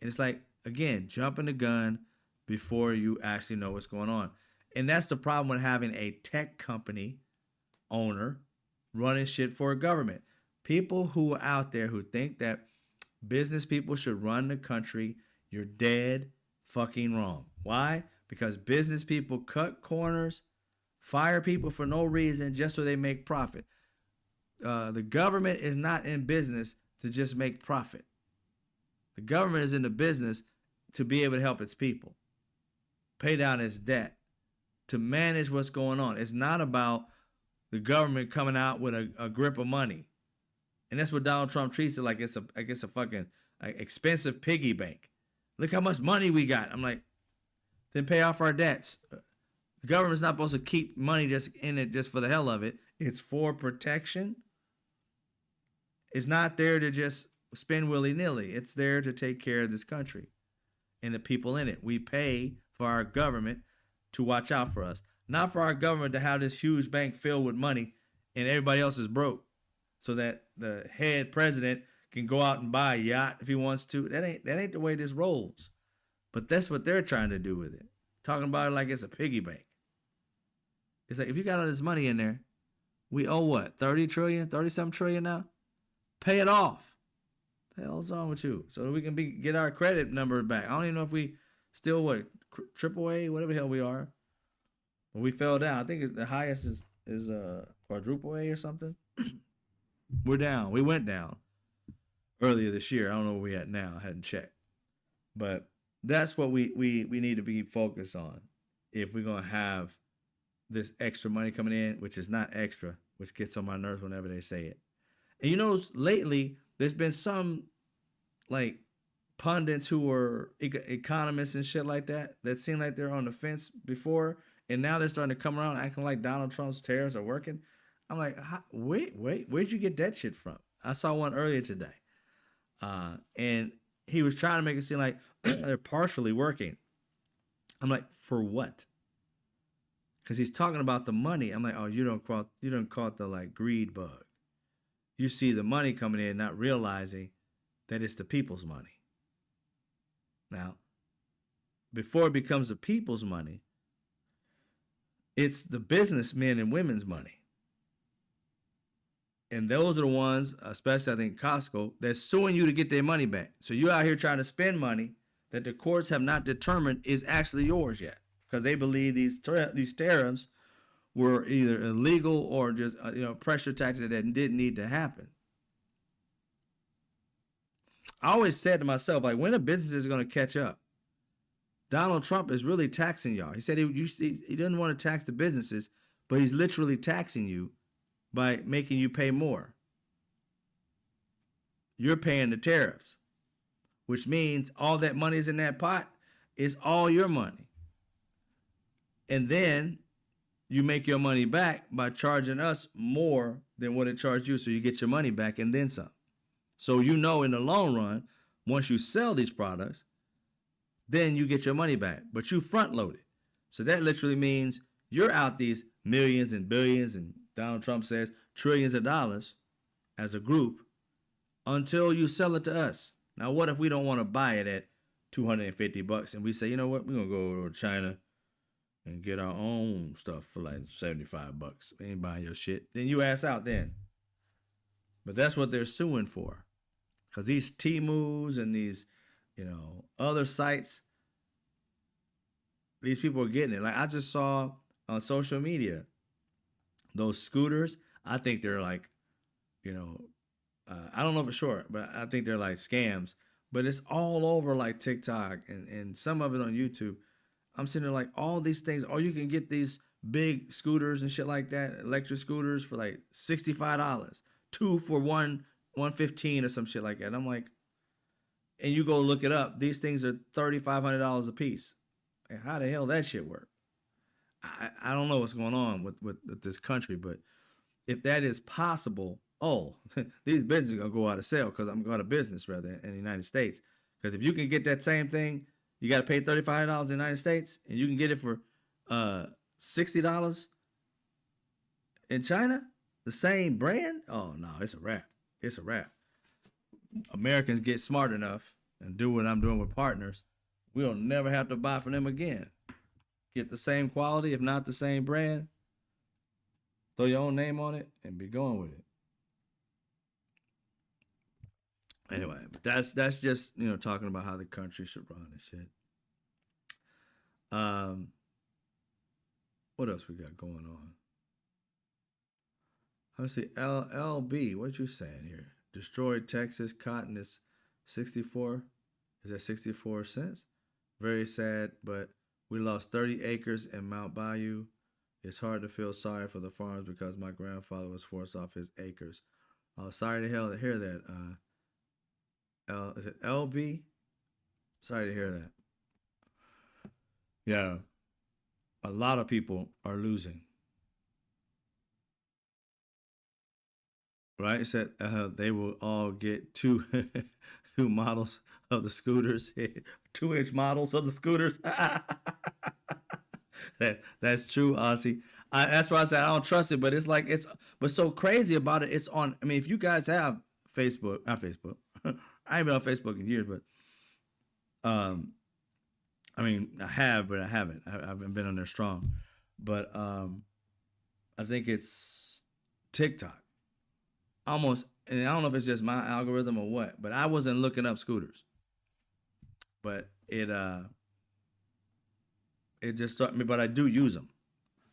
And it's like, again, jumping the gun before you actually know what's going on. And that's the problem with having a tech company owner running shit for a government. People who are out there who think that business people should run the country, you're dead fucking wrong. Why? Because business people cut corners, fire people for no reason just so they make profit. The government is not in business to just make profit. The government is in the business to be able to help its people, pay down its debt, to manage what's going on. It's not about the government coming out with a grip of money. And that's what Donald Trump treats it like. It's a fucking expensive piggy bank. Look how much money we got. I'm like, then pay off our debts. The government's not supposed to keep money just in it just for the hell of it. It's for protection. It's not there to just spend willy-nilly. It's there to take care of this country and the people in it. We pay for our government to watch out for us, not for our government to have this huge bank filled with money and everybody else is broke so that the head president can go out and buy a yacht if he wants to. That ain't the way this rolls. But that's what they're trying to do with it. Talking about it like it's a piggy bank. It's like, if you got all this money in there, we owe what, 30 trillion, 30-something trillion now? Pay it off. What the hell's wrong with you? So that we can get our credit number back. I don't even know if we still, triple A, whatever the hell we are. But we fell down. I think the highest is quadruple A or something. We're down. We went down earlier this year. I don't know where we're at now. I hadn't checked. But that's what we need to be focused on if we're going to have this extra money coming in, which is not extra, which gets on my nerves whenever they say it. And you know, lately, there's been some, like, pundits who are economists and shit like that seem like they're on the fence before, and now they're starting to come around acting like Donald Trump's tariffs are working. I'm like, wait, where'd you get that shit from? I saw one earlier today. And he was trying to make it seem like they're partially working. I'm like, for what? Because he's talking about the money. I'm like, oh, you don't call it the, like, greed bug. You see the money coming in, not realizing that it's the people's money. Now, before it becomes the people's money, it's the businessmen and women's money. And those are the ones, especially I think Costco, that's suing you to get their money back. So you're out here trying to spend money that the courts have not determined is actually yours yet, because they believe these tariffs were either illegal or just pressure tactics that didn't need to happen. I always said to myself, like, when a business is going to catch up? Donald Trump is really taxing y'all. He said he doesn't want to tax the businesses, but he's literally taxing you by making you pay more. You're paying the tariffs, which means all that money's in that pot is all your money. And then you make your money back by charging us more than what it charged you, so you get your money back and then some. So in the long run, once you sell these products, then you get your money back, but you front load it. So that literally means you're out these millions and billions, and Donald Trump says trillions of dollars as a group until you sell it to us. Now, what if we don't want to buy it at $250 and we say, you know what, we're going to go over to China and get our own stuff for like $75. We ain't buying your shit. Then you ass out then. But that's what they're suing for. Because these Temus and these, other sites, these people are getting it. Like, I just saw on social media, those scooters, I think they're like, I don't know for sure, but I think they're like scams. But it's all over like TikTok and some of it on YouTube. I'm sitting there like all these things. Oh, you can get these big scooters and shit like that, electric scooters for like $65, two for 115 or some shit like that. And I'm like, and you go look it up. These things are $3,500 a piece. Like, how the hell that shit work? I don't know what's going on with this country, but if that is possible, oh, these businesses are gonna go out of sale because I'm going to business rather in the United States. Because if you can get that same thing, you got to pay $3,500 in the United States, and you can get it for $60 in China, the same brand. Oh no, it's a wrap. It's a wrap. Americans get smart enough and do what I'm doing with partners, we'll never have to buy from them again. Get the same quality, if not the same brand. Throw your own name on it and be going with it. Anyway, but that's just talking about how the country should run and shit. Um, what else we got going on? Let's see, LLB. What you saying here? Destroyed Texas cotton is 64. Is that 64 cents? Very sad, but we lost 30 acres in Mount Bayou. It's hard to feel sorry for the farmers because my grandfather was forced off his acres. Sorry to hell to hear that. Is it LB? Sorry to hear that. Yeah, a lot of people are losing. Right? It said they will all get two two models of the scooters, 2-inch models of the scooters. That's true, Aussie. That's why I said I don't trust it, but it's like it's what's so crazy about it. It's on. I mean, if you guys have Facebook, not Facebook, I ain't been on Facebook in years, but um, I mean, I have, but I haven't. I haven't been on there strong, but I think it's TikTok. Almost, and I don't know if it's just my algorithm or what, but I wasn't looking up scooters, but it just struck me. But I do use them,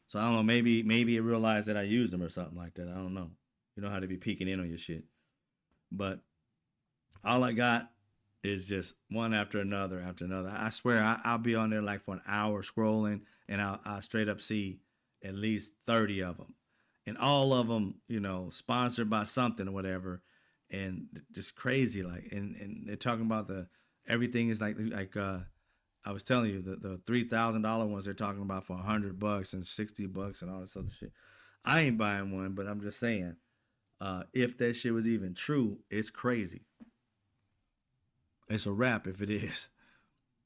so I don't know. Maybe it realized that I used them or something like that. I don't know. You know how to be peeking in on your shit, but all I got is just one after another. I swear I'll be on there like for an hour scrolling, and I'll straight up see at least 30 of them, and all of them, sponsored by something or whatever, and just crazy like, and they're talking about the everything is like I was telling you the $3,000 ones they're talking about for $100 and $60 and all this other shit. I ain't buying one, but I'm just saying, if that shit was even true, it's crazy. It's a wrap if it is.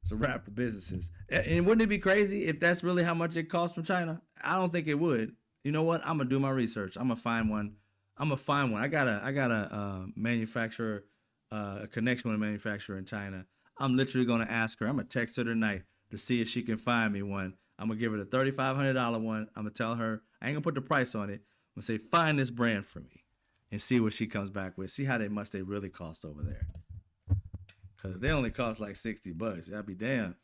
It's a wrap for businesses. And wouldn't it be crazy if that's really how much it costs from China? I don't think it would. You know what? I'm gonna do my research. I'm gonna find one. I'm gonna find one. I got a manufacturer, a connection with a manufacturer in China. I'm literally gonna ask her. I'm gonna text her tonight to see if she can find me one. I'm gonna give her the $3,500 one. I'm gonna tell her I ain't gonna put the price on it. I'm gonna say find this brand for me, and see what she comes back with. See how much they really cost over there. Cause they only cost like $60. I'd be damn.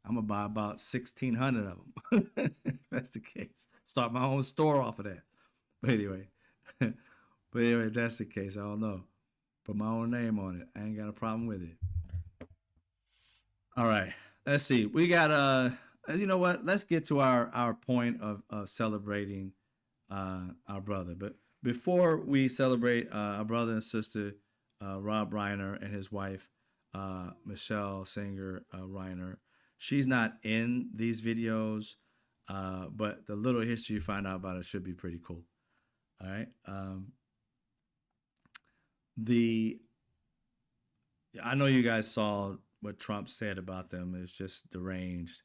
I'm gonna buy about 1,600 of them. If that's the case. Start my own store off of that. But anyway, but anyway, if that's the case, I don't know. Put my own name on it. I ain't got a problem with it. All right. Let's see. We got you know what? Let's get to our point of celebrating our brother. But before we celebrate our brother and sister, Rob Reiner and his wife, Michelle Singer Reiner. She's not in these videos, but the little history you find out about it should be pretty cool. All right. The I know you guys saw what Trump said about them. It's just deranged.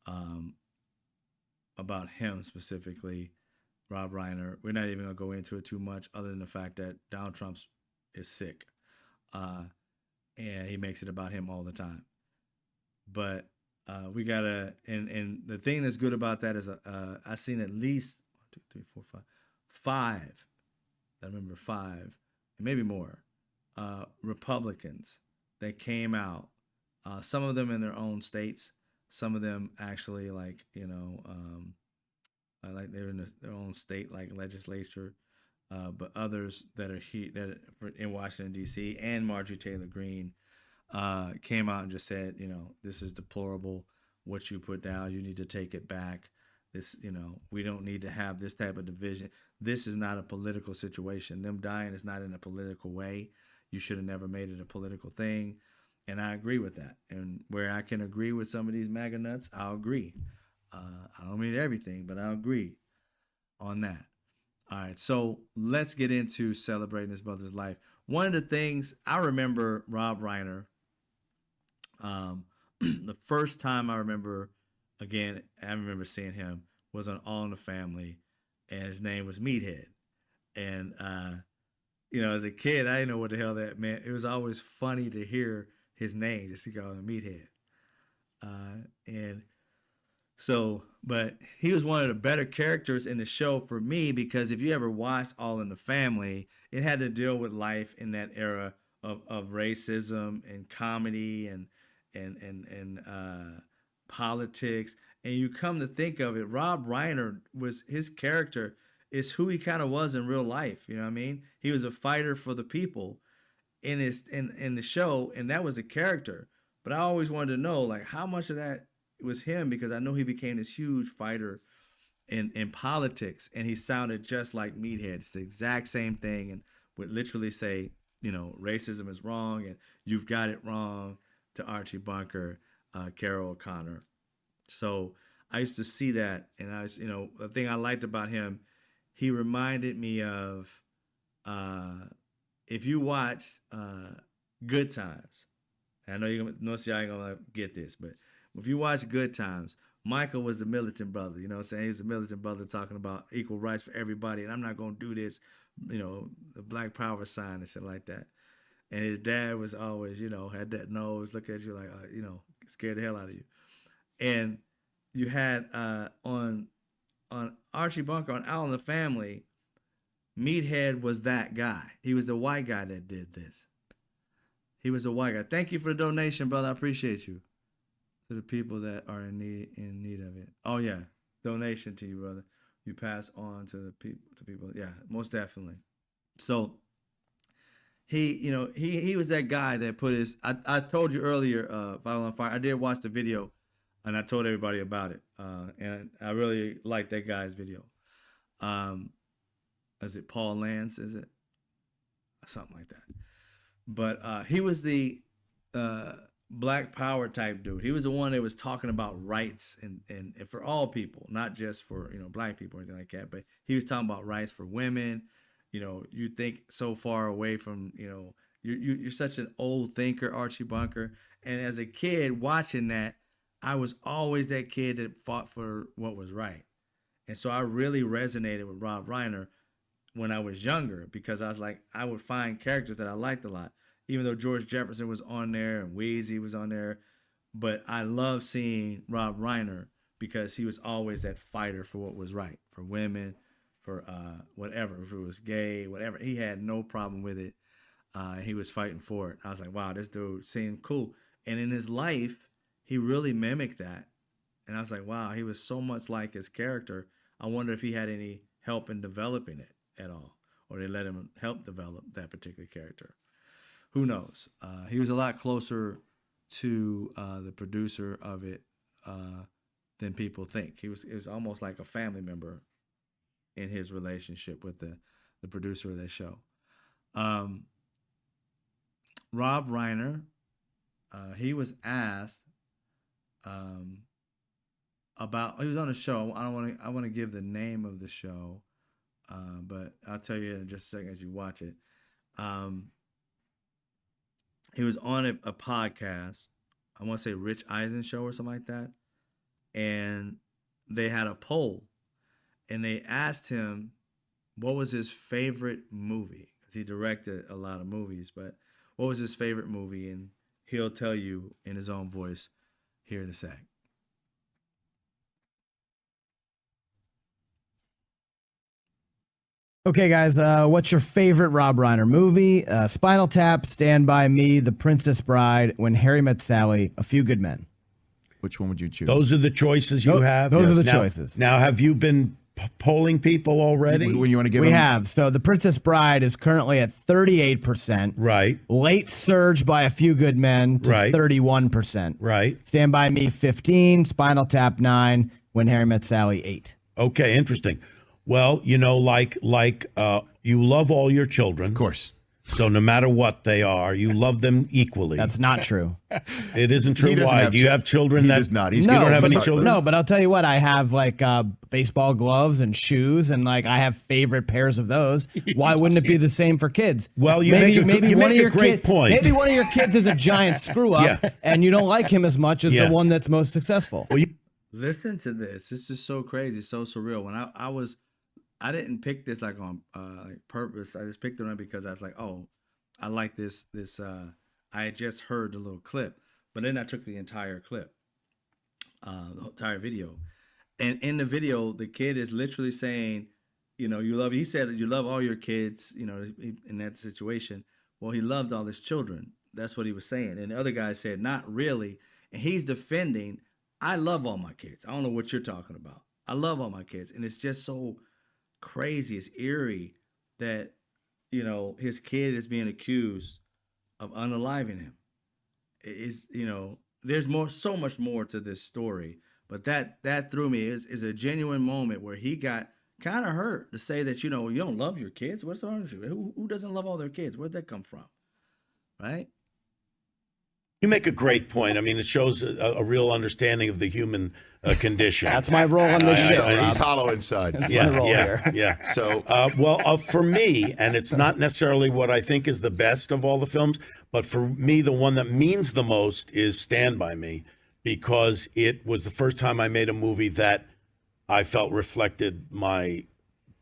Um, about him specifically, Rob Reiner. We're not even gonna go into it too much, other than the fact that Donald Trump is sick, uh, and he makes it about him all the time. But we gotta, and the thing that's good about that is I seen at least one, two, three, four, five. I remember five, and maybe more. Republicans that came out. Some of them in their own states. Some of them actually like like they're in their own state like legislature. but others that are in Washington D.C. and Marjorie Taylor Greene came out and just said, this is deplorable. What you put down, you need to take it back. This, we don't need to have this type of division. This is not a political situation. Them dying is not in a political way. You should have never made it a political thing. And I agree with that. And where I can agree with some of these MAGA nuts, I'll agree. I don't mean everything, but I'll agree on that. All right, so let's get into celebrating his brother's life. One of the things I remember Rob Reiner, the first time I remember seeing him was on All in the Family, and his name was Meathead. And, as a kid, I didn't know what the hell that meant. It was always funny to hear his name, just to call him Meathead. But he was one of the better characters in the show for me, because if you ever watched All in the Family, it had to deal with life in that era of racism and comedy and politics. And you come to think of it, Rob Reiner his character is who he kind of was in real life. You know what I mean? He was a fighter for the people in the show, and that was a character. But I always wanted to know, like, how much of that was him, because I know he became this huge fighter in politics, and he sounded just like Meathead. It's the exact same thing, and would literally say, racism is wrong and you've got it wrong to Archie Bunker, Carol O'Connor. So I used to see that, and the thing I liked about him, he reminded me of, if you watch Good Times, I know y'all ain't gonna get this, but if you watch Good Times, Michael was the militant brother, you know what I'm saying? He was a militant brother talking about equal rights for everybody, and I'm not gonna do this, the Black Power sign and shit like that. And his dad was always, had that nose, look at you like, scared the hell out of you. And you had on Archie Bunker, on All in the Family, Meathead was that guy. He was the white guy that did this. He was a white guy. Thank you for the donation, brother. I appreciate you. To the people that are in need of it. Oh yeah, donation to you, brother. You pass on to the people. Yeah, most definitely. So he was that guy that put his. I told you earlier, Violent on Fire. I did watch the video, and I told everybody about it. And I really liked that guy's video. Is it Paul Lance? Is it something like that? But he was the Black Power type dude. He was the one that was talking about rights and for all people, not just for black people or anything like that. But he was talking about rights for women. You think so far away from you're such an old thinker, Archie Bunker. And as a kid watching that, I was always that kid that fought for what was right. And so I really resonated with Rob Reiner when I was younger, because I would find characters that I liked a lot. Even though George Jefferson was on there and Wheezy was on there. But I love seeing Rob Reiner because he was always that fighter for what was right, for women, for whatever, if it was gay, whatever. He had no problem with it. He was fighting for it. I was like, wow, this dude seemed cool. And in his life, he really mimicked that. And I was like, wow, he was so much like his character. I wonder if he had any help in developing it at all, or they let him help develop that particular character. Who knows? He was a lot closer to the producer of it than people think. It was almost like a family member in his relationship with the producer of that show. Rob Reiner, he was asked about. He was on a show. I want to give the name of the show, but I'll tell you in just a second as you watch it. He was on a podcast, I want to say Rich Eisen show or something like that. And they had a poll. And they asked him what was his favorite movie. Because he directed a lot of movies. But what was his favorite movie? And he'll tell you in his own voice here in a sec. Okay, guys, what's your favorite Rob Reiner movie? Spinal Tap, Stand By Me, The Princess Bride, When Harry Met Sally, A Few Good Men. Which one would you choose? Those are the choices you have. Those are the choices. Now, have you been polling people already? When you want to give We them, have. So The Princess Bride is currently at 38%. Right, Late surge by A Few Good Men to Right. 31%. right. Stand By Me 15, Spinal Tap 9, When Harry Met Sally 8. Okay, interesting. Well, you know, you love all your children. of course. So no matter what they are, you love them equally. That's not true. It isn't true. He doesn't Why? have Do you have children He that does not. He's you don't have any sorry. children? No, but I'll tell you what, I have like baseball gloves and shoes, and like I have favorite pairs of those. Why wouldn't it be the same for kids? Well, you make a great point. Maybe one of your kids is a giant screw up, Yeah. and you don't like him as much as Yeah. the one that's most successful. Well, Listen to this. This is so crazy, so surreal. When I didn't pick this like on like purpose. I just picked it on because I was like, oh, I like this. I had just heard the little clip, but then I took the entire clip, the entire video, and in the video, the kid is literally saying, you know, he said you love all your kids, you know, in that situation. Well, he loved all his children. That's what he was saying. And the other guy said, not really. And he's defending, I love all my kids. I don't know what you're talking about. I love all my kids. And it's just so crazy. It's eerie that, you know, his kid is being accused of unaliving him. Is, you know, there's so much more to this story, but that threw me. Is a genuine moment where he got kind of hurt to say that, you know, you don't love your kids. What's wrong with you? Who doesn't love all their kids? Where'd that come from? Right? you make a great point. I mean, it shows a real understanding of the human condition. That's my role on this show. He's Rob. hollow inside. That's yeah, my role yeah, here. yeah. So Well, for me, and it's not necessarily what I think is the best of all the films, but for me, the one that means the most is Stand By Me, because it was the first time I made a movie that I felt reflected my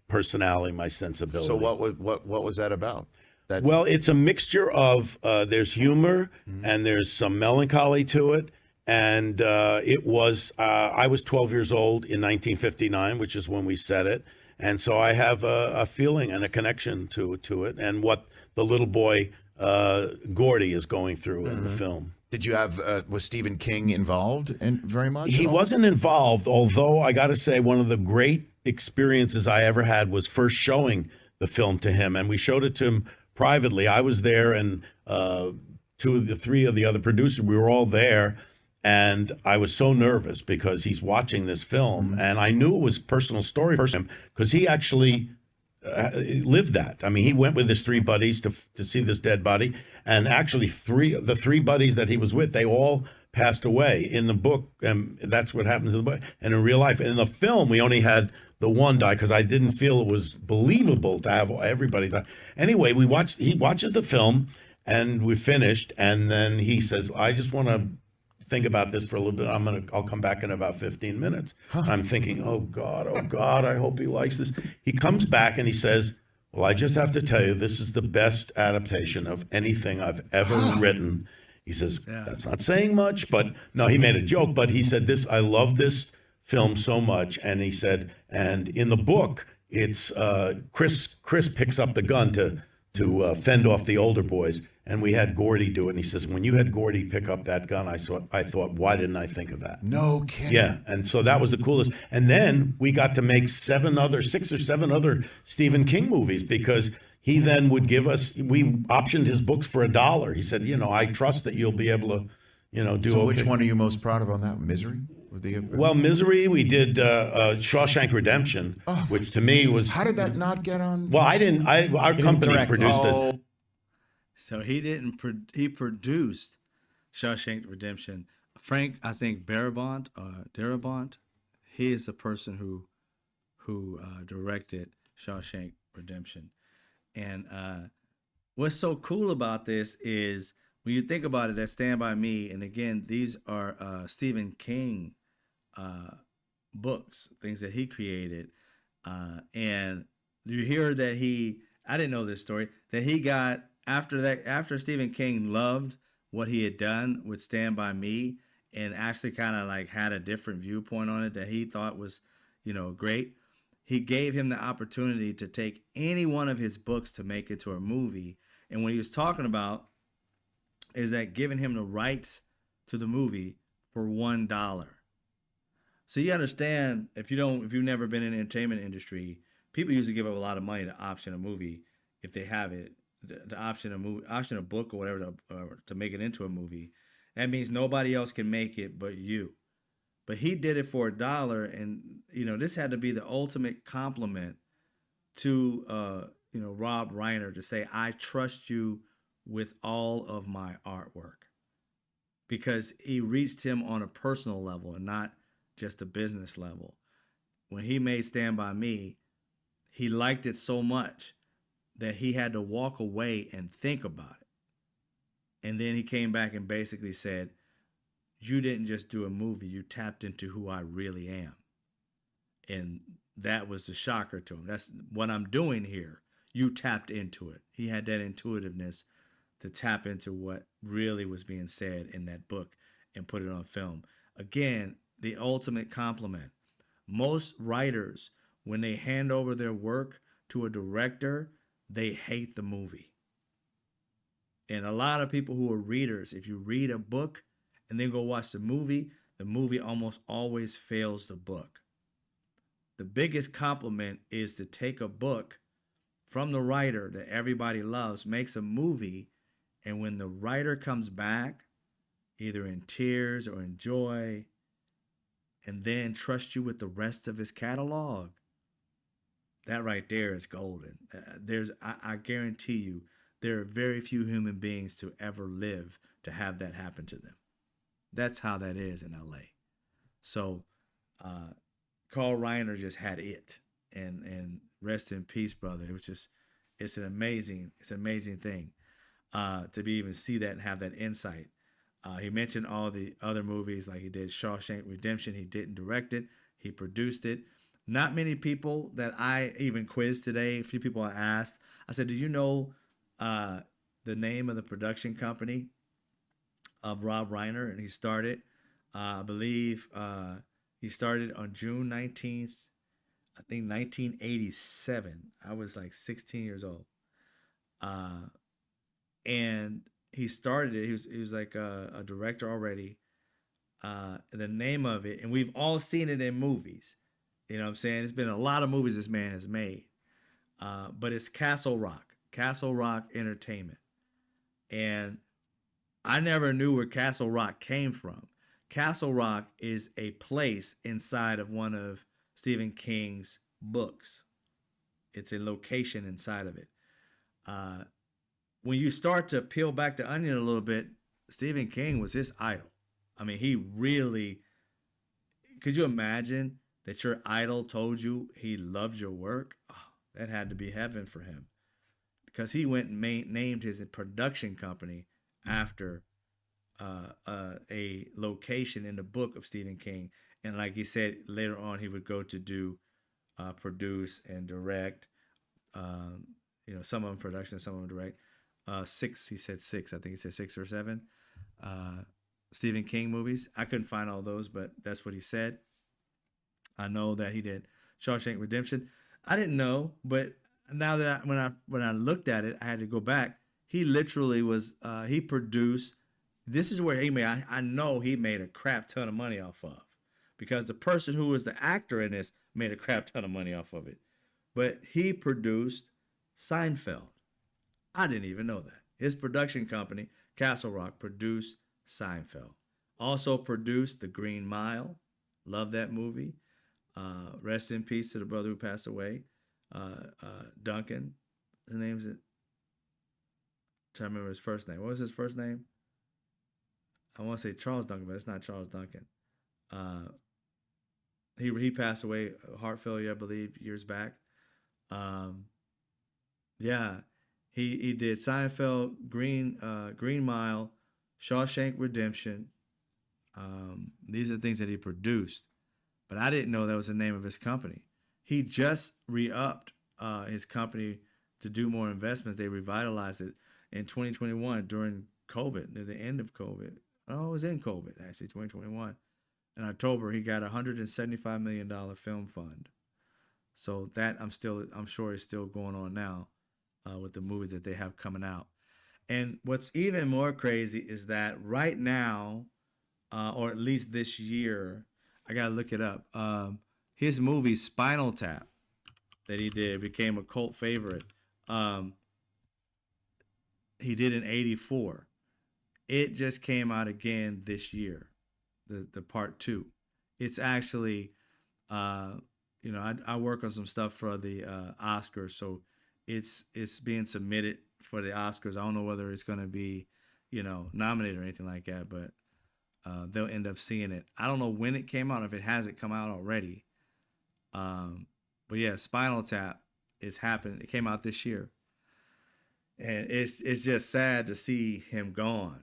personality, my sensibility. so what was that about? That Well, it's a mixture of there's humor and there's some melancholy to it. And it was, I was 12 years old in 1959, which is when we set it. And so I have a feeling and a connection to it and what the little boy, Gordy, is going through in the film. Did you have was Stephen King involved in very much? He at all? wasn't involved, although I got to say one of the great experiences I ever had was first showing the film to him. And we showed it to him privately. I was there, and three of the other producers, we were all there. And I was so nervous because he's watching this film, and I knew it was a personal story for him because he actually lived that. I mean, he went with his three buddies to see this dead body, and actually the three buddies that he was with, they all passed away. In the book, that's what happens in the book, and in real life. In the film, we only had the one die because I didn't feel it was believable to have everybody die. Anyway, he watches the film, and we finished, and then he says, "I just want to think about this for a little bit. I'll come back in about 15 minutes. I'm thinking, oh God, I hope he likes this. He comes back and he says, well, I just have to tell you, this is the best adaptation of anything I've ever written. He says, that's not saying much, but no, he made a joke, but he said I love this film so much. And he said, and in the book, it's Chris picks up the gun to fend off the older boys. And we had Gordy do it. And he says, when you had Gordy pick up that gun, I thought, why didn't I think of that? No kidding. Yeah. And so that was the coolest. And then we got to make 6 or 7 other Stephen King movies because he then would give us, we optioned his books for $1. He said, I trust that you'll be able to, do So okay. which one are you most proud of on that? Misery? Well, Misery, we did Shawshank Redemption, which to me was. How did that not get on? Well, I didn't. Our company direct it. produced it. Oh, So he didn't. He produced Shawshank Redemption. Frank, I think Darabont, he is the person who directed Shawshank Redemption. And what's so cool about this is when you think about it, that Stand By Me, and again, these are Stephen King books, things that he created, and you hear that I didn't know this story, that he got. After Stephen King loved what he had done with Stand By Me and actually kind of like had a different viewpoint on it that he thought was, great, he gave him the opportunity to take any one of his books to make it to a movie. And what he was talking about is that giving him the rights to the movie for $1. So you understand if you've never been in the entertainment industry, people usually give up a lot of money to option a movie if they have it, the option a movie, option a book or whatever to make it into a movie. That means nobody else can make it but you. But he did it for $1, and this had to be the ultimate compliment to Rob Reiner to say, I trust you with all of my artwork, because he reached him on a personal level and not just a business level. When he made Stand By Me, he liked it so much that he had to walk away and think about it. And then he came back and basically said, you didn't just do a movie, you tapped into who I really am. And that was the shocker to him. That's what I'm doing here. You tapped into it. He had that intuitiveness to tap into what really was being said in that book and put it on film. Again, the ultimate compliment. Most writers, when they hand over their work to a director, they hate the movie. And a lot of people who are readers, if you read a book and then go watch the movie almost always fails the book. The biggest compliment is to take a book from the writer that everybody loves, makes a movie, and when the writer comes back, either in tears or in joy, and then trust you with the rest of his catalog, that right there is golden. I guarantee you, there are very few human beings to ever live to have that happen to them. That's how that is in LA. So, Carl Reiner just had it, and rest in peace, brother. It was just, it's an amazing thing to be even see that and have that insight. He mentioned all the other movies, like he did Shawshank Redemption. He didn't direct it, he produced it. Not many people that I even quizzed today, a few people I asked, I said, do you know the name of the production company of Rob Reiner? And he started, I believe, he started on June 19th, I think 1987. I was like 16 years old. And he started it. He was like a director already. The name of it, and we've all seen it in movies. You know what I'm saying? There's been a lot of movies this man has made. But it's Castle Rock Entertainment. And I never knew where Castle Rock came from. Castle Rock is a place inside of one of Stephen King's books. It's a location inside of it. When you start to peel back the onion a little bit, Stephen King was his idol. I mean, he really, could you imagine that your idol told you he loved your work? Oh, that had to be heaven for him, because he went and named his production company after a location in the book of Stephen King. And like he said, later on, he would go to do produce and direct, some of them production, some of them direct. He said six. I think he said 6 or 7 Stephen King movies. I couldn't find all those, but that's what he said. I know that he did Shawshank Redemption. I didn't know, but now that when I looked at it, I had to go back. He literally was he produced. This is where he made. I know he made a crap ton of money off of, because the person who was the actor in this made a crap ton of money off of it. But he produced Seinfeld. I didn't even know that. His production company, Castle Rock, produced Seinfeld. Also produced The Green Mile. Love that movie. Rest in peace to the brother who passed away. Duncan. His name's it. Trying to remember his first name. What was his first name? I want to say Charles Duncan, but it's not Charles Duncan. He passed away, heart failure, I believe, years back. Yeah, he did Seinfeld, Green Mile, Shawshank Redemption. These are things that he produced, but I didn't know that was the name of his company. He just re-upped his company to do more investments. They revitalized it in 2021 during COVID, near the end of COVID. Oh, it was in COVID, actually, 2021. In October, he got a $175 million film fund. So that I'm sure is still going on now with the movies that they have coming out. And what's even more crazy is that right now, or at least this year, I gotta look it up. His movie Spinal Tap that he did became a cult favorite. He did in '84. It just came out again this year, the part 2. It's actually, I work on some stuff for the Oscars, so it's being submitted for the Oscars. I don't know whether it's going to be, nominated or anything like that, but they'll end up seeing it. I don't know when it came out, if it hasn't come out already. But yeah, Spinal Tap is happening. It came out this year. And it's just sad to see him gone.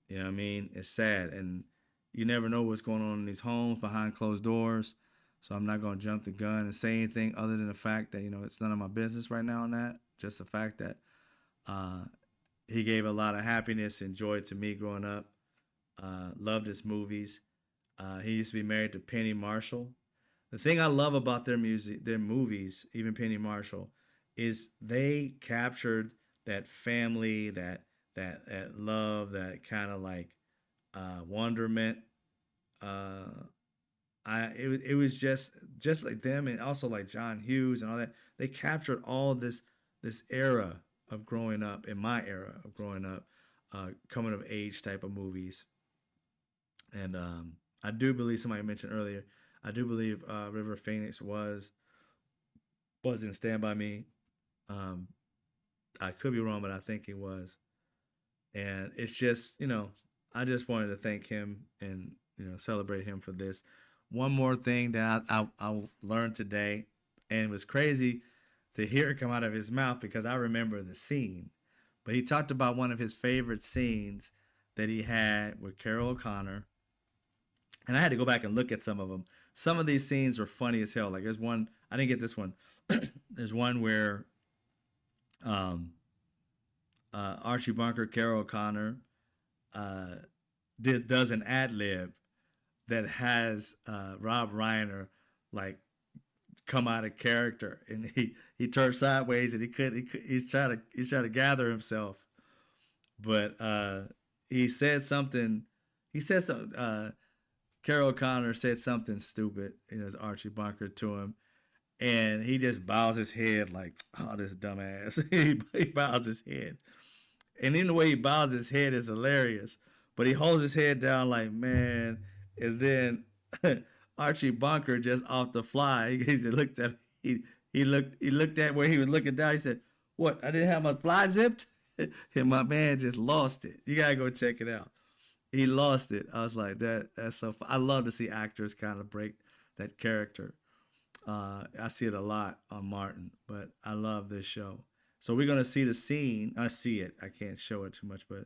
You know what I mean? It's sad. And you never know what's going on in these homes behind closed doors. So I'm not going to jump the gun and say anything other than the fact that, it's none of my business right now on that. Just the fact that he gave a lot of happiness and joy to me growing up. Loved his movies. He used to be married to Penny Marshall. The thing I love about their movies, even Penny Marshall, is they captured that family, that love, that kind of like wonderment. It was just like them, and also like John Hughes and all that. They captured all this era of growing up, in my era of growing up, coming of age type of movies. And I do believe, somebody mentioned earlier, I do believe River Phoenix was in Stand By Me. I could be wrong, but I think he was. And it's just, I just wanted to thank him and, celebrate him for this. One more thing that I learned today, and it was crazy to hear it come out of his mouth because I remember the scene. But he talked about one of his favorite scenes that he had with Carol O'Connor. And I had to go back and look at some of them. Some of these scenes were funny as hell. Like there's one, I didn't get this one. There's one where Archie Bunker, Carol O'Connor does an ad lib that has Rob Reiner like come out of character, and he turned sideways and he's trying to gather himself, but he said something. Carol O'Connor said something stupid, as Archie Bunker to him, and he just bows his head like, oh, this dumbass. he bows his head. And in the way he bows his head is hilarious. But he holds his head down like, man. And then Archie Bunker just off the fly, he looked at where he was looking down. He said, what, I didn't have my fly zipped? And my man just lost it. You got to go check it out. He lost it. I was like, that's so fun. I love to see actors kind of break that character. I see it a lot on Martin, but I love this show. So we're going to see the scene. I see it. I can't show it too much, but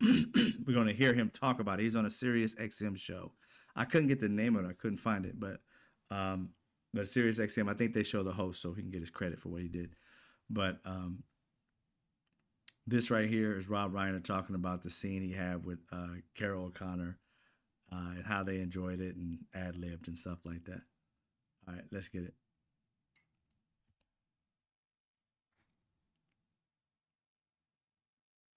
we're going to hear him talk about it. He's on a Sirius XM show. I couldn't get the name of it. I couldn't find it, but Sirius XM, I think they show the host so he can get his credit for what he did. But this right here is Rob Reiner talking about the scene he had with Carol O'Connor and how they enjoyed it and ad-libbed and stuff like that. All right, let's get it.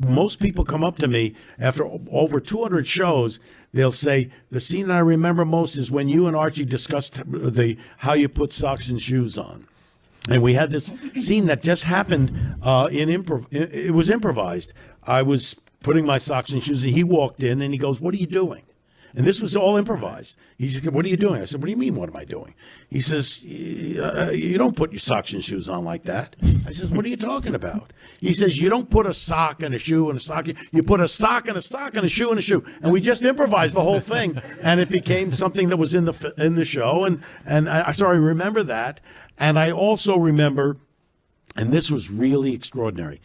Most people come up to me after over 200 shows. They'll say, the scene I remember most is when you and Archie discussed how you put socks and shoes on. And we had this scene that just happened it was improvised. I was putting my socks and shoes, and he walked in, and he goes, what are you doing? And this was all improvised. He said, what are you doing? I said, what do you mean, what am I doing? He says, you don't put your socks and shoes on like that. I says, what are you talking about? He says, you don't put a sock and a shoe and a sock. You put a sock and a sock and a shoe and a shoe. And we just improvised the whole thing. And it became something that was in the show. And I remember that. And I also remember, and this was really extraordinary,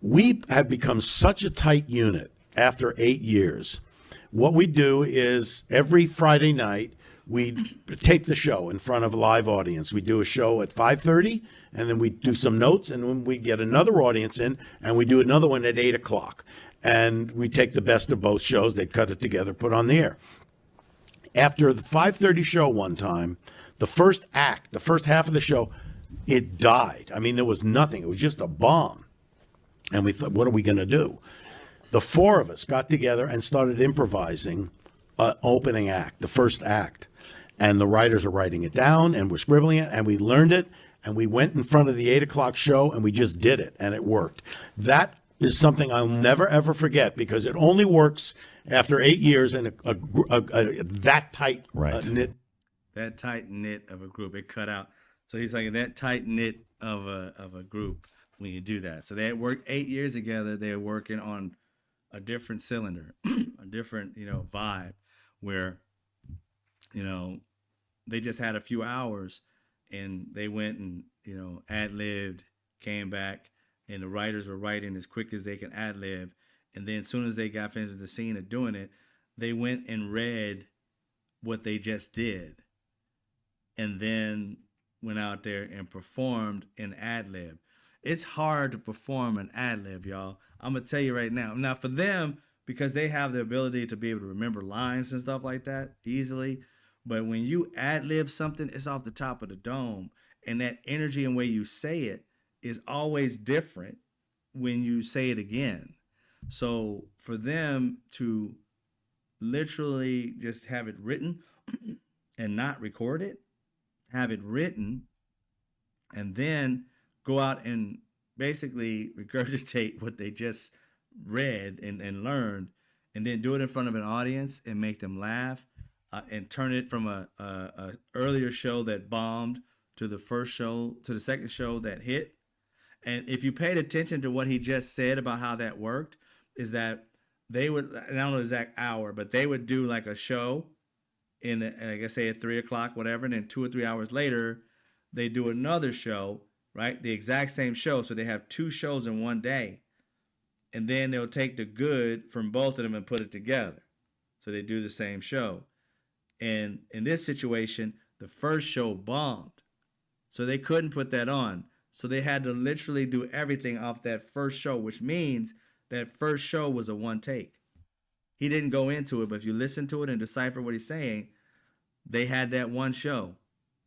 we had become such a tight unit after 8 years. What we do is every Friday night, we tape the show in front of a live audience. We do a show at 5:30, and then we do some notes, and then we get another audience in, and we do another one at 8 o'clock. And we take the best of both shows. They cut it together, put on the air. After the 5:30 show one time, the first act, the first half of the show, it died. I mean, there was nothing. It was just a bomb. And we thought, what are we going to do? The four of us got together and started improvising an opening act, the first act. and the writers are writing it down, and we're scribbling it, and we learned it, and we went in front of the 8 o'clock show, and we just did it, and it worked. That is something I'll never ever forget, because it only works after 8 years and that tight knit. That tight knit of a group, it cut out. So he's like that tight knit of a group when you do that. So they had worked 8 years together. They were working on a different cylinder, a different vibe, where they just had a few hours, and they went and ad-libbed, came back, and the writers were writing as quick as they can ad-lib, and then as soon as they got finished with the scene of doing it, they went and read what they just did, and then went out there and performed an ad-lib. It's hard to perform an ad-lib, y'all. I'm going to tell you right now. Now, for them, because they have the ability to be able to remember lines and stuff like that easily, but when you ad-lib something, it's off the top of the dome, and that energy and way you say it is always different when you say it again. So for them to literally just have it written and not record it, have it written, and then go out and basically regurgitate what they just read and learned, and then do it in front of an audience and make them laugh, and turn it from a earlier show that bombed to the first show, to the second show that hit. And if you paid attention to what he just said about how that worked, is that they would, I don't know the exact hour, but they would do like a show in, like I say, at 3 o'clock, whatever, and then 2 or 3 hours later, they do another show, right? The exact same show. So they have 2 shows in one day. And then they'll take the good from both of them and put it together. So they do the same show. And in this situation, the first show bombed. So they couldn't put that on. So they had to literally do everything off that first show, which means that first show was a one take. He didn't go into it, but if you listen to it and decipher what he's saying, they had that one show.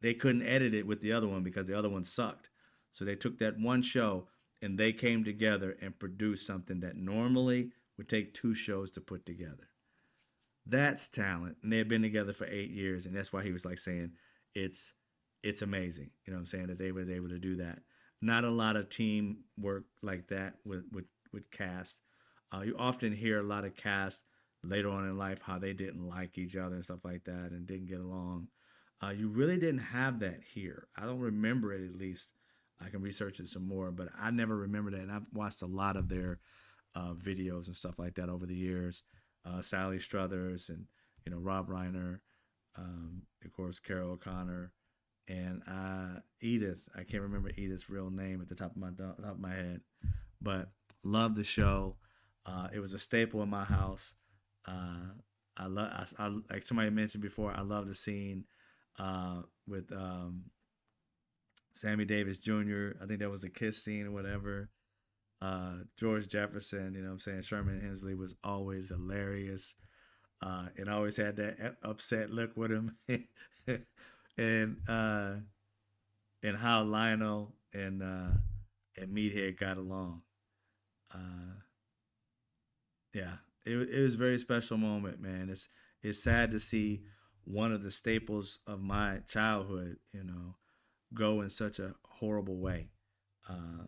They couldn't edit it with the other one because the other one sucked. So they took that one show and they came together and produced something that normally would take 2 shows to put together. That's talent. And they had been together for 8 years. And that's why he was like saying it's amazing. You know what I'm saying? That they were able to do that. Not a lot of team work like that with cast. You often hear a lot of cast later on in life how they didn't like each other and stuff like that and didn't get along. You really didn't have that here. I don't remember it, at least. I can research it some more, but I never remember that. And I've watched a lot of their videos and stuff like that over the years. Sally Struthers and Rob Reiner, of course Carol O'Connor, and Edith. I can't remember Edith's real name at the top of my head, but loved the show. It was a staple in my house. I like somebody mentioned before. I love the scene with Sammy Davis Jr. I think that was the kiss scene or whatever. George Jefferson, you know what I'm saying? Sherman Hemsley was always hilarious. And always had that upset look with him. and how Lionel and Meathead got along. Yeah, it was a very special moment, man. It's sad to see one of the staples of my childhood, go in such a horrible way.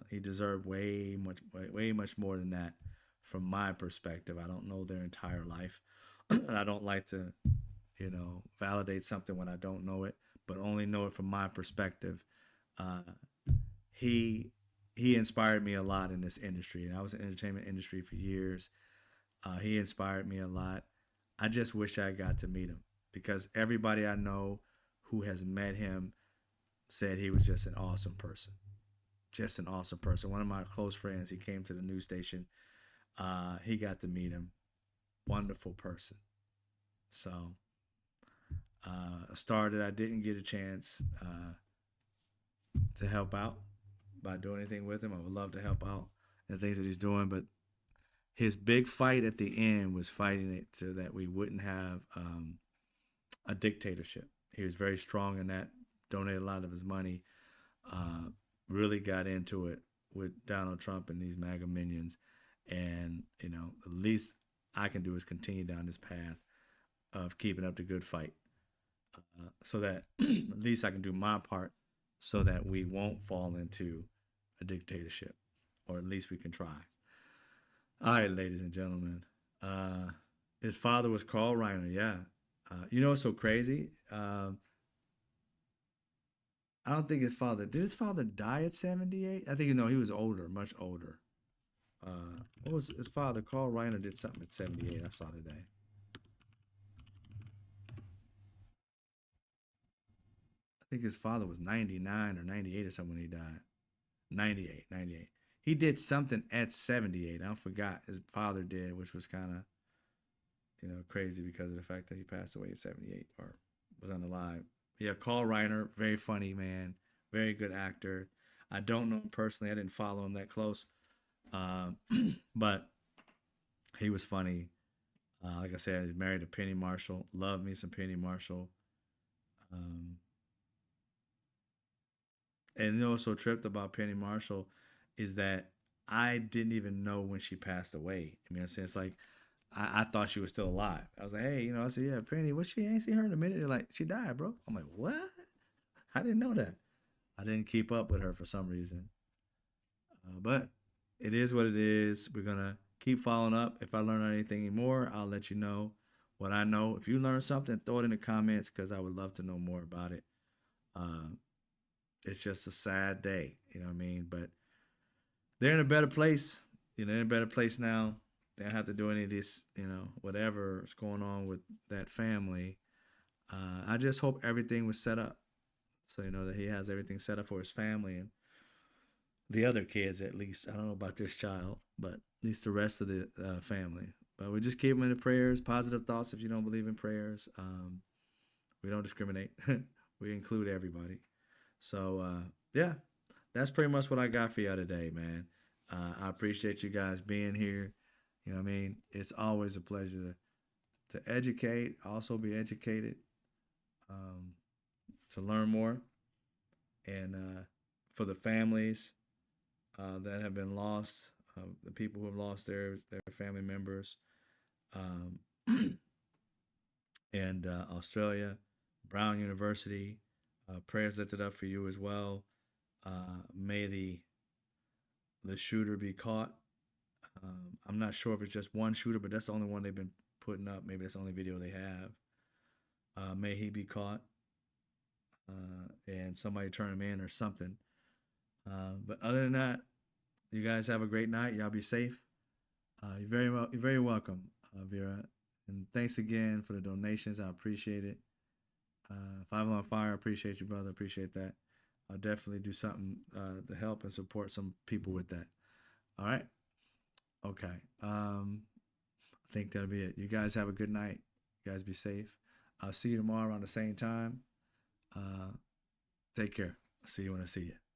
He deserved way much more than that from my perspective. I don't know their entire life. I don't like to, validate something when I don't know it, but only know it from my perspective. He inspired me a lot in this industry, and I was in the entertainment industry for years. He inspired me a lot. I just wish I got to meet him, because everybody I know who has met him said he was just an awesome person. Just an awesome person. One of my close friends, he came to the news station. He got to meet him. Wonderful person. So, a star that I didn't get a chance to help out by doing anything with him. I would love to help out in the things that he's doing, but his big fight at the end was fighting it so that we wouldn't have a dictatorship. He was very strong in that, donated a lot of his money, really got into it with Donald Trump and these MAGA minions. And, the least I can do is continue down this path of keeping up the good fight. so that at least I can do my part so that we won't fall into a dictatorship, or at least we can try. All right, ladies and gentlemen. His father was Carl Reiner. Yeah. You know what's so crazy? I don't think his father did. His father die at 78? I think he was older, much older. What was his father? Carl Reiner did something at 78. I saw today. I think his father was 99 or 98 or something when he died. 98, 98. He did something at 78. I forgot his father did, which was kind of, crazy because of the fact that he passed away at 78 or was unalive. Yeah, Carl Reiner, very funny man, very good actor. I don't know him personally. I didn't follow him that close, um, but he was funny. Like I said, he's married to Penny Marshall. Love me some Penny Marshall. Um, and what's so tripped about Penny Marshall is that I didn't even know when she passed away. I mean, it's like I thought she was still alive. I was like, hey, I said, yeah, Penny, what she ain't seen her in a minute. They're like, she died, bro. I'm like, what? I didn't know that. I didn't keep up with her for some reason. But it is what it is. We're gonna keep following up. If I learn anything more, I'll let you know what I know. If you learn something, throw it in the comments because I would love to know more about it. Uh, it's just a sad day, you know what I mean? But they're in a better place. They're in a better place now. They don't have to do any of this, whatever is going on with that family. I just hope everything was set up. So, that he has everything set up for his family and the other kids, at least. I don't know about this child, but at least the rest of the family. But we just keep them in the prayers, positive thoughts if you don't believe in prayers. We don't discriminate, we include everybody. So, yeah, that's pretty much what I got for y'all today, man. I appreciate you guys being here. You know what I mean? It's always a pleasure to educate, also be educated, um, to learn more. And for the families that have been lost, the people who have lost their family members, um, and Australia, Brown University, prayers lifted up for you as well. May the shooter be caught. I'm not sure if it's just one shooter, but that's the only one they've been putting up. Maybe that's the only video they have. May he be caught and somebody turn him in or something. But other than that, you guys have a great night. Y'all be safe. You're very welcome, Vera. And thanks again for the donations. I appreciate it. Five on Fire, appreciate you, brother. Appreciate that. I'll definitely do something to help and support some people with that. All right. Okay. I think that'll be it. You guys have a good night. You guys be safe. I'll see you tomorrow around the same time. Take care. I'll see you when I see you.